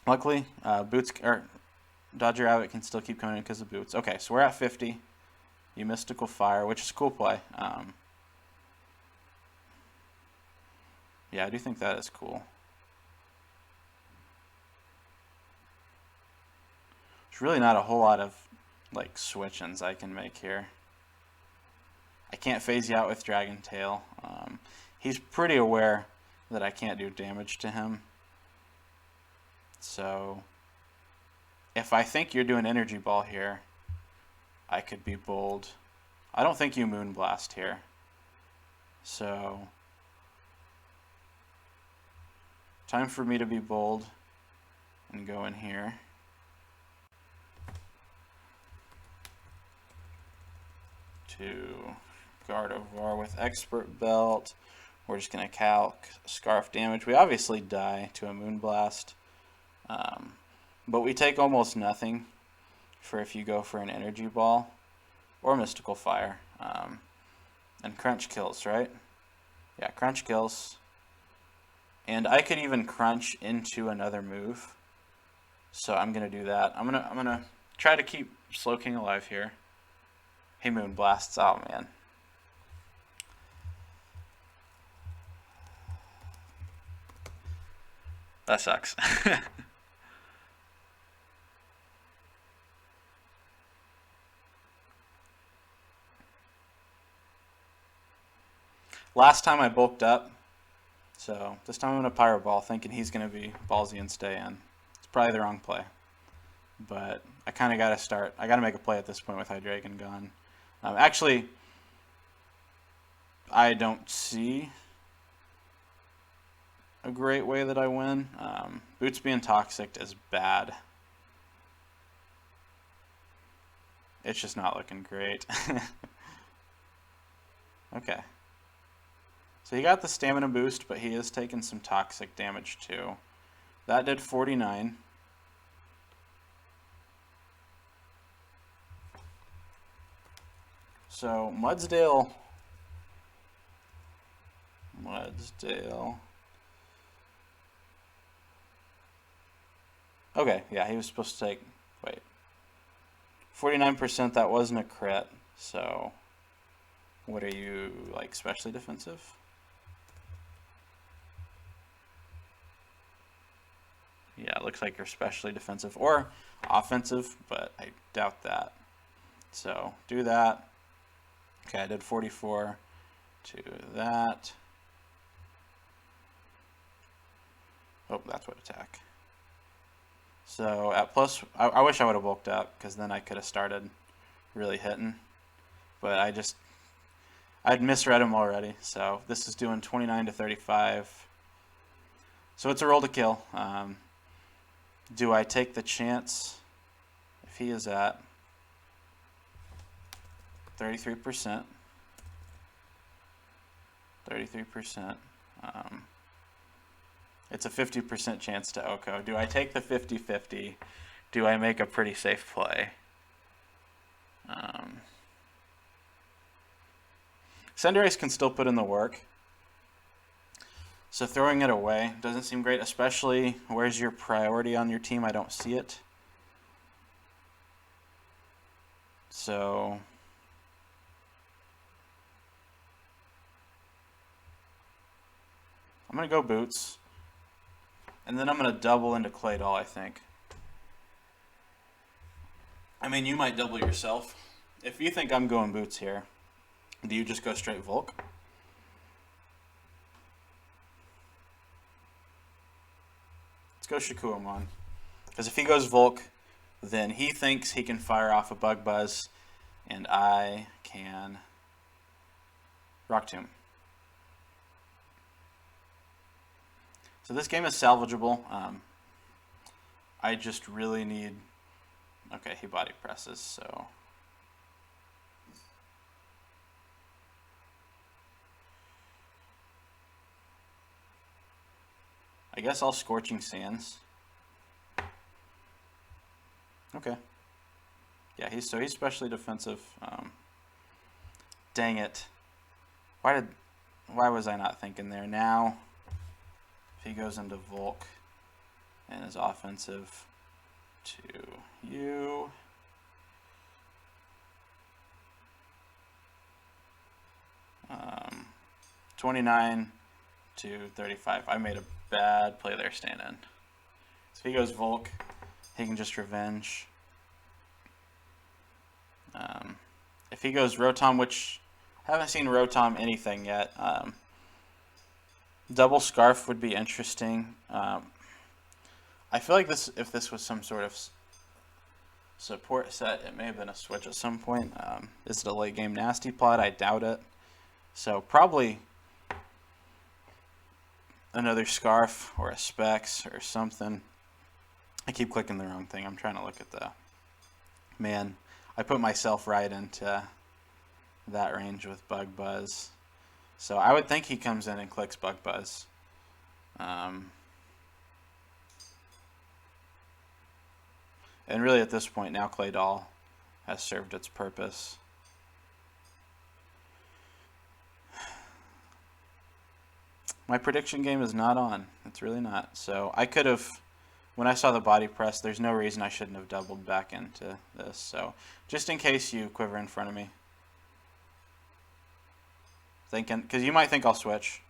luckily, boots or Dodger Rabbit can still keep coming in because of boots. Okay, so we're at 50. You Mystical Fire, which is a cool play. Yeah, I do think that is cool. There's really not a whole lot of like switch-ins I can make here. I can't phase you out with Dragon Tail. He's pretty aware that I can't do damage to him. So if I think you're doing Energy Ball here, I could be bold. I don't think you Moonblast here. So time for me to be bold and go in here. To Gardevoir with Expert Belt. We're just going to calc Scarf damage. We obviously die to a Moonblast. But we take almost nothing for if you go for an Energy Ball or Mystical Fire. And Crunch kills, right? Yeah, Crunch kills. And I could even Crunch into another move. So I'm going to do that. I'm gonna try to keep Slowking alive here. Hey, Moonblasts. Oh, man. That sucks. Last time I bulked up, so this time I'm going to Pyro Ball, thinking he's going to be ballsy and stay in. It's probably the wrong play. But I kind of got to start. I got to make a play at this point with Hydreigon gone. Actually, I don't see a great way that I win. Boots being toxic is bad. It's just not looking great. Okay. So he got the stamina boost, but he is taking some toxic damage too. That did 49. So Mudsdale. Okay, yeah, he was supposed to take, wait, 49%, that wasn't a crit, so what are you, like, specially defensive? Yeah, it looks like you're specially defensive or offensive, but I doubt that. So do that. Okay, I did 44 to that. Oh, that's what attack. So at plus, I wish I would have bulked up because then I could have started really hitting. but I'd misread him already. So this is doing 29 to 35. So it's a roll to kill. Do I take the chance if he is at 33%? 33%. It's a 50% chance to Oko. Do I take the 50-50? Do I make a pretty safe play? Cinderace can still put in the work. So throwing it away doesn't seem great, especially where's your priority on your team? I don't see it. So I'm going to go Boots. And then I'm going to double into Clay Doll, I think. I mean, you might double yourself. If you think I'm going Boots here, do you just go straight Volk? Let's go Shakuamon. Because if he goes Volk, then he thinks he can fire off a Bug Buzz, and I can Rock Tomb. So this game is salvageable. I just really need... Okay, he body presses, so... I guess I'll Scorching Sands. Okay. Yeah, he's specially defensive. Dang it. Why was I not thinking there? Now, if he goes into Volk and is offensive to you. Um, 29 to 35. I made a bad play there, staying in. So if he goes Volk, he can just Revenge. If he goes Rotom, which I haven't seen Rotom anything yet, double Scarf would be interesting. I feel like if this was some sort of support set, it may have been a switch at some point. Is it a late game Nasty Plot? I doubt it. So probably another Scarf or a Specs or something. I keep clicking the wrong thing. I'm trying to look at the... Man, I put myself right into that range with Bug Buzz. So I would think he comes in and clicks Bug Buzz. And really at this point now Clay Doll has served its purpose. My prediction game is not on. It's really not. So I could have, when I saw the body press, there's no reason I shouldn't have doubled back into this. So just in case you quiver in front of me. Thinking, because you might think I'll switch.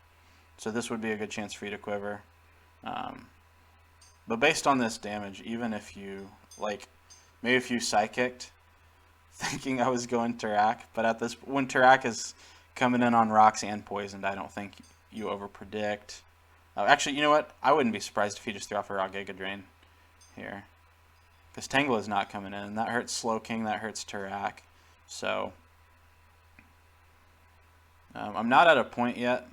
So this would be a good chance for you to quiver. But based on this damage, even if you, like, maybe if you Psychicked, thinking I was going Tarak, but at this, when Tarak is coming in on rocks and poisoned, I don't think you overpredict. Actually, you know what? I wouldn't be surprised if he just threw off a Raw Giga Drain here. Because Tangle is not coming in. That hurts Slowking, that hurts Tarak. So, I'm not at a point yet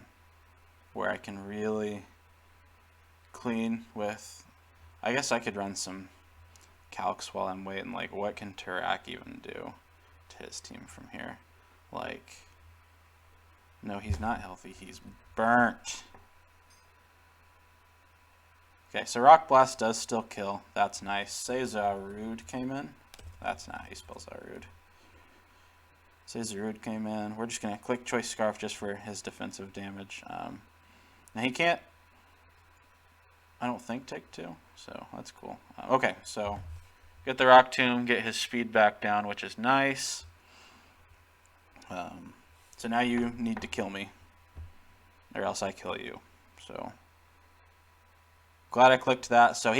where I can really clean with... I guess I could run some calcs while I'm waiting. Like, what can Tarak even do to his team from here? Like... No, he's not healthy. He's burnt. Okay, so Rock Blast does still kill. That's nice. Say Zarude came in. That's not how you spell Zarude. Say Zarude came in. We're just going to click Choice Scarf just for his defensive damage. Now he can't, I don't think, take two, so that's cool. Okay, so get the Rock Tomb, get his speed back down, which is nice. So now you need to kill me, or else I kill you. So glad I clicked that. So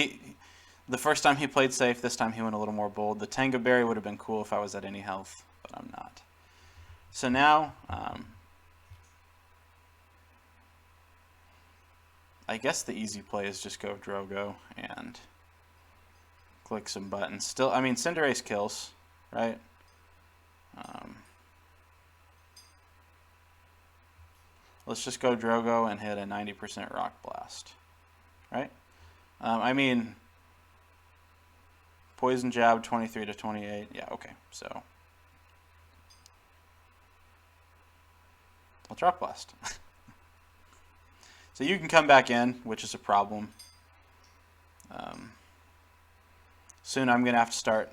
the first time he played safe, this time he went a little more bold. The Tanga Berry would have been cool if I was at any health, but I'm not. So now, I guess the easy play is just go Drogo and click some buttons. Still, I mean, Cinderace kills, right? let's just go Drogo and hit a 90% Rock Blast, right? I mean, Poison Jab 23 to 28. Yeah, okay. So let's Rock Blast. So you can come back in, which is a problem. Soon I'm going to have to start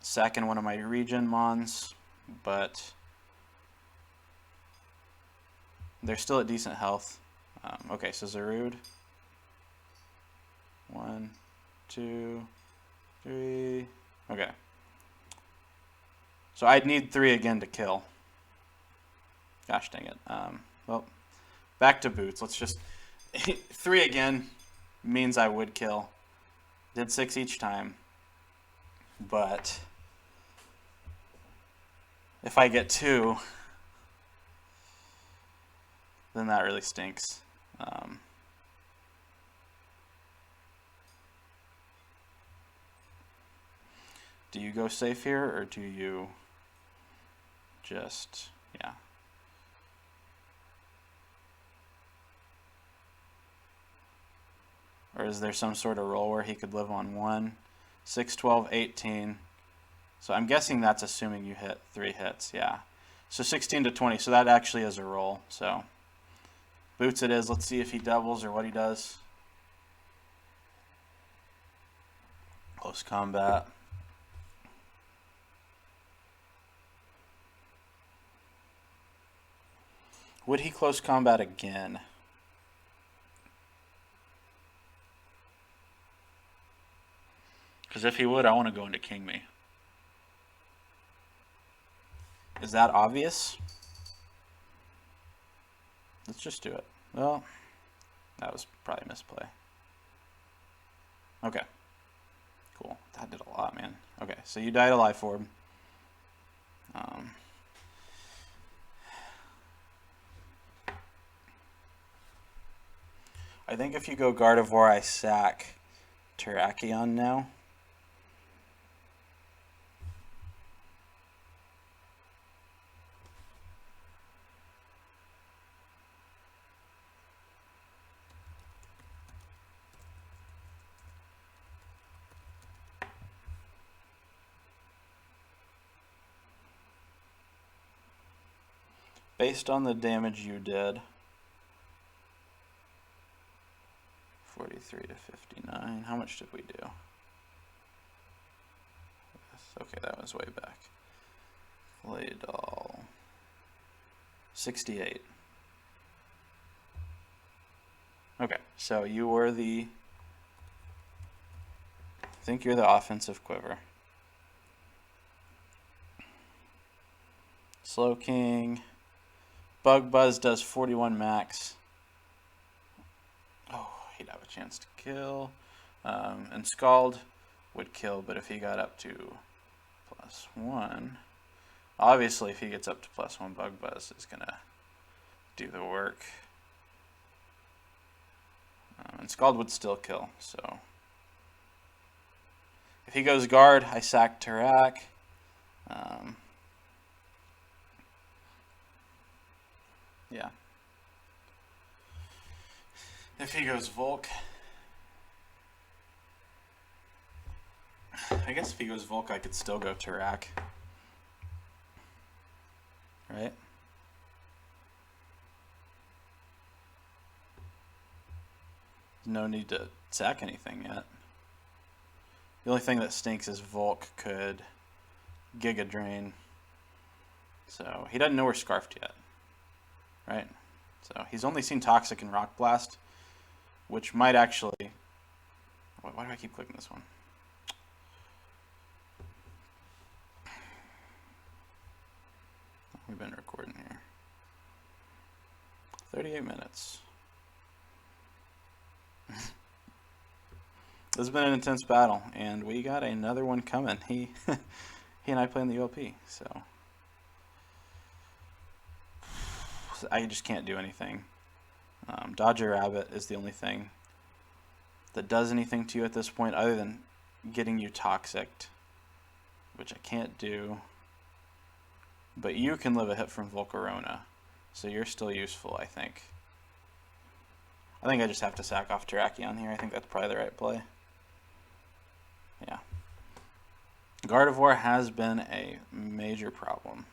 sacking one of my regen mons, but they're still at decent health. Okay, so Zarude. 1, 2, 3. Okay. So I'd need 3 again to kill. Gosh dang it. Well, back to boots. Let's just 3 again means I would kill. Did 6 each time, but if I get 2, then that really stinks. Do you go safe here, or do you just, yeah. Or is there some sort of roll where he could live on 1, 6, 12, 18? So I'm guessing that's assuming you hit 3 hits, yeah. So 16 to 20, so that actually is a roll. So boots it is. Let's see if he doubles or what he does. Close combat. Would he close combat again? Because if he would, I want to go into King Me. Is that obvious? Let's just do it. Well, that was probably misplay. Okay. Cool. That did a lot, man. Okay, so you died a life orb. I think if you go Gardevoir, I sack Terrakion now. Based on the damage you did, 43 to 59. How much did we do? Okay, that was way back. Claydol. 68. Okay, so you were the... I think you're the offensive quiver. Slow King. Bug Buzz does 41 max. Oh, he'd have a chance to kill. And Scald would kill, but if he got up to +1, obviously if he gets up to +1, Bug Buzz is gonna do the work. And Scald would still kill, so if he goes guard, I sack Tarak. Yeah. If he goes Volk, I guess if he goes Volk, I could still go Tarak. Right? No need to sack anything yet. The only thing that stinks is Volk could Giga Drain. So he doesn't know we're Scarfed yet. Right? So he's only seen Toxic and Rock Blast, which might actually... Why do I keep clicking this one? We've been recording here. 38 minutes. This has been an intense battle, and we got another one coming. He and I play in the ULP, so I just can't do anything. Dodger Rabbit is the only thing that does anything to you at this point other than getting you toxicked, which I can't do. But you can live a hit from Volcarona, So you're still useful, I think. I think I just have to sack off Terrakion here. I think that's probably the right play. Yeah. Gardevoir has been a major problem.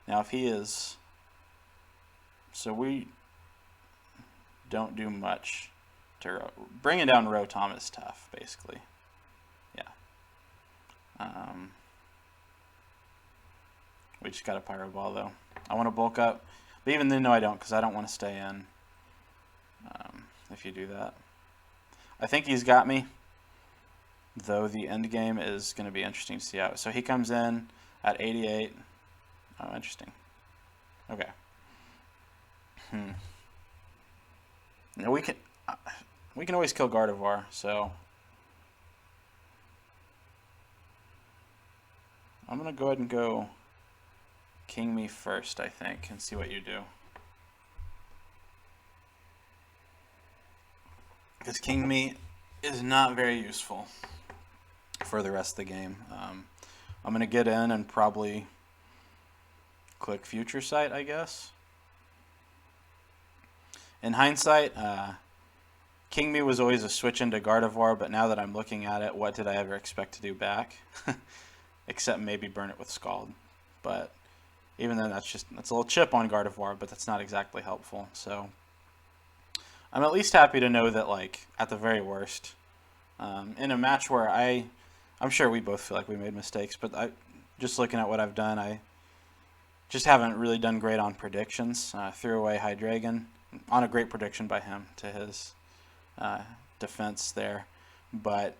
Now if he is, so we don't do much to bringing down Rotom is tough, basically. Yeah. We just got a Pyro Ball though. I want to bulk up, but even then, no, I don't, because I don't want to stay in. If you do that, I think he's got me. Though the end game is going to be interesting to see how. So he comes in at 88. Oh, interesting. Okay. Now we can always kill Gardevoir, so I'm gonna go ahead and go King Me first, I think, and see what you do. Because King Me is not very useful for the rest of the game. I'm gonna get in and probably click Future Sight, I guess. In hindsight, King Me was always a switch into Gardevoir, but now that I'm looking at it, what did I ever expect to do back? Except maybe burn it with Scald. But even then, that's a little chip on Gardevoir, but that's not exactly helpful. So I'm at least happy to know that, like, at the very worst, in a match where I'm sure we both feel like we made mistakes, but just looking at what I've done, I just haven't really done great on predictions. Threw away Hydreigon on a great prediction by him to his defense there. But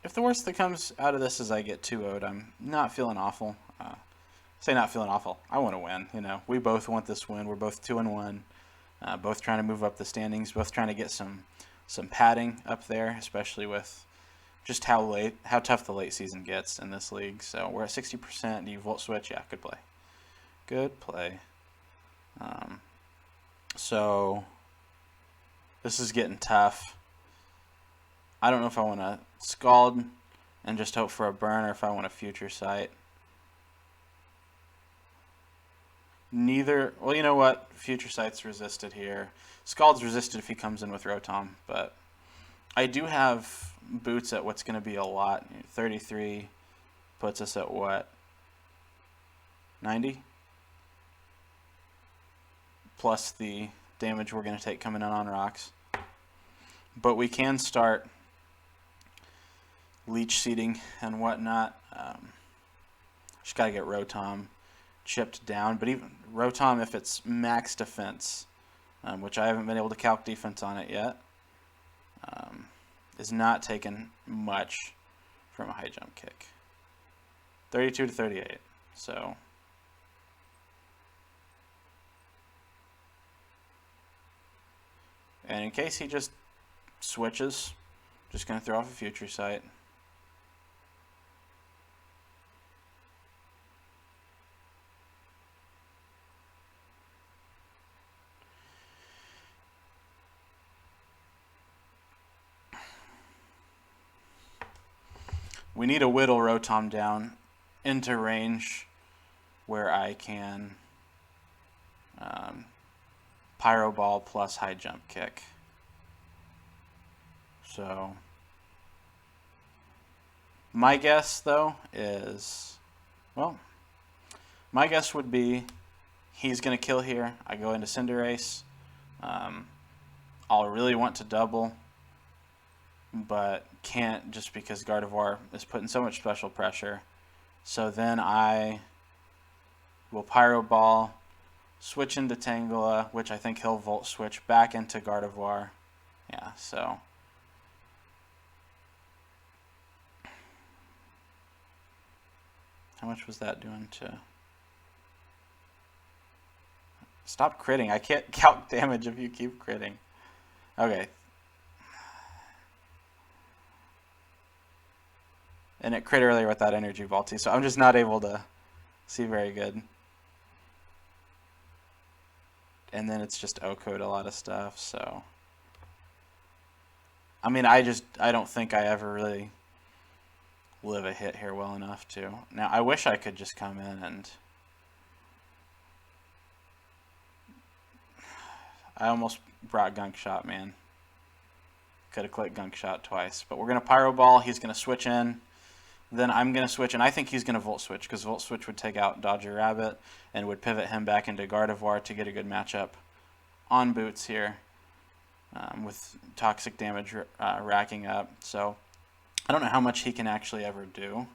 if the worst that comes out of this is I get 2-0'd, I'm not feeling awful. Say not feeling awful. I want to win. You know, we both want this win. We're both 2-1. Both trying to move up the standings. Both trying to get some padding up there, especially with just how tough the late season gets in this league. So we're at 60%. Do you Volt Switch? Yeah, good play. Good play. So this is getting tough. I don't know if I want to Scald and just hope for a burn, or if I want a Future Sight. Neither. Well, you know what? Future Sight's resisted here. Scald's resisted if he comes in with Rotom, but I do have boots at what's going to be a lot. 33 puts us at what? 90? Plus the damage we're going to take coming in on rocks. But we can start leech seeding and whatnot. Just got to get Rotom chipped down. But even Rotom, if it's max defense, which I haven't been able to calc defense on it yet, is not taking much from a high jump kick. 32 to 38. So and in case he just switches, just going to throw off a Future Sight. We need to whittle Rotom down into range where I can Pyro Ball plus high jump kick. So my guess though is, well, my guess would be he's going to kill here. I go into Cinderace. I'll really want to double, but can't just because Gardevoir is putting so much special pressure. So then I will Pyro Ball, switch into Tangela, which I think he'll Volt Switch back into Gardevoir. Yeah, so how much was that doing to... Stop critting. I can't count damage if you keep critting. Okay. And it crit earlier with that energy ball too, so I'm just not able to see very good. And then it's just O-code a lot of stuff, so. I mean, I don't think I ever really live a hit here well enough to. Now, I wish I could just come in and. I almost brought Gunk Shot, man. Could have clicked Gunk Shot twice. But we're going to Pyro Ball. He's going to switch in. Then I'm going to switch, and I think he's going to Volt Switch, because Volt Switch would take out Dodger Rabbit and would pivot him back into Gardevoir to get a good matchup on Boots here, with toxic damage racking up. So I don't know how much he can actually ever do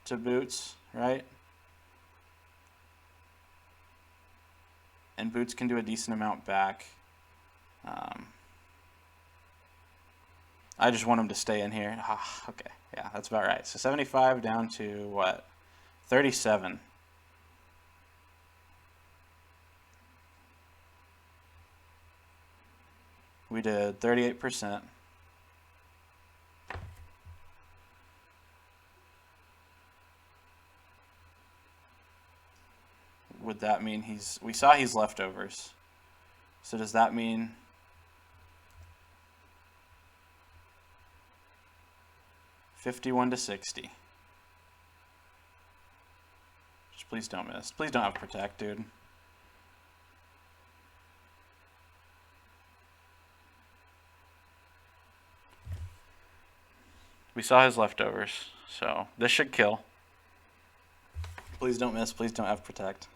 to Boots, right? And Boots can do a decent amount back. I just want him to stay in here. Okay, yeah, that's about right. So 75 down to what? 37. We did 38%. Would that mean we saw he's leftovers. So does that mean 51 to 60? Just please don't miss. Please don't have Protect, dude. We saw his leftovers, so this should kill. Please don't miss. Please don't have Protect.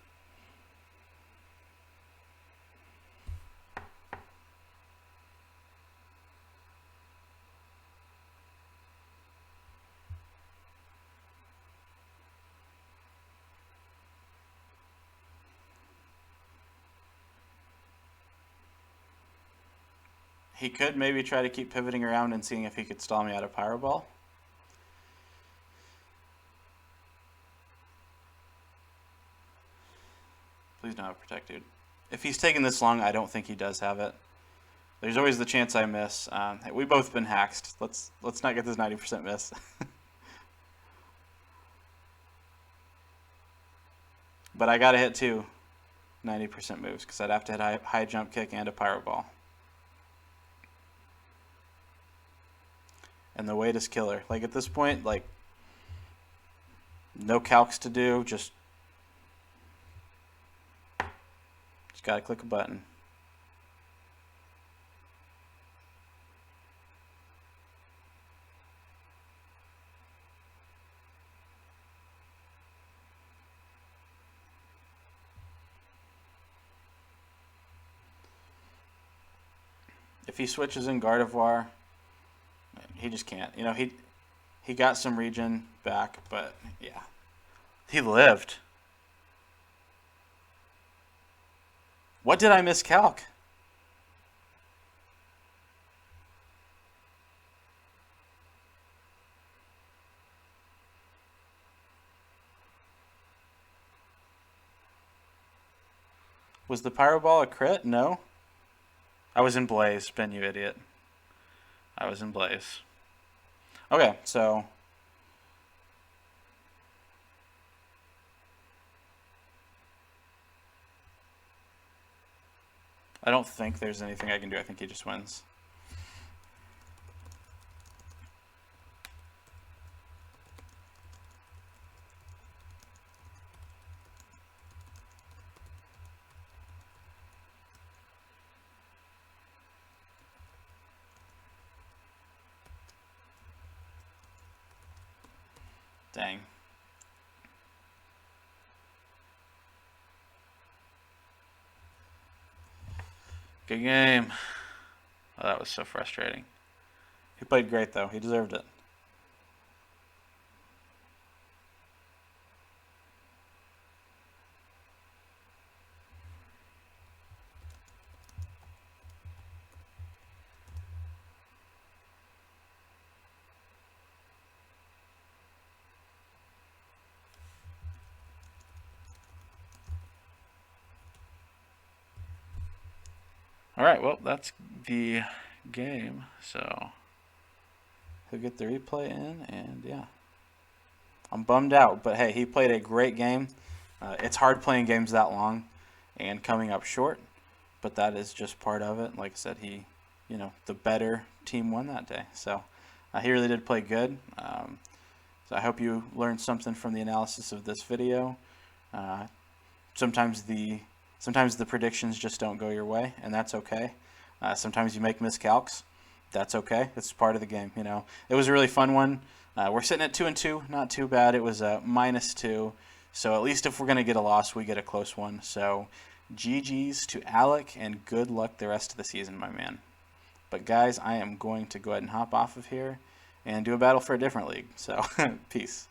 He could maybe try to keep pivoting around and seeing if he could stall me out of Pyro Ball. Please don't have Protect, dude. If he's taking this long, I don't think he does have it. There's always the chance I miss. We've both been hacked. Let's not get this 90% miss. But I gotta hit two 90% moves, because I'd have to hit high jump kick and a Pyro Ball. And the weight is killer. Like at this point, like no calcs to do, just gotta click a button. If he switches in Gardevoir, he just can't. You know, he got some regen back, but yeah. He lived. What did I miscalc? Was the Pyro Ball a crit? No. I was in Blaze, Ben, you idiot. I was in Blaze. Okay, so I don't think there's anything I can do. I think he just wins. Dang. Good game. Oh, that was so frustrating. He played great, though. He deserved it. All right, well, that's the game. So he'll get the replay in, and yeah. I'm bummed out, but hey, he played a great game. It's hard playing games that long and coming up short, but that is just part of it. Like I said, the better team won that day. So he really did play good. So I hope you learned something from the analysis of this video. Sometimes the predictions just don't go your way, and that's okay. Sometimes you make miscalcs. That's okay. It's part of the game. It was a really fun one. We're sitting at 2-2, not too bad. It was a -2, so at least if we're gonna get a loss, we get a close one. So GG's to Alec, and good luck the rest of the season, my man. But guys, I am going to go ahead and hop off of here and do a battle for a different league. So peace.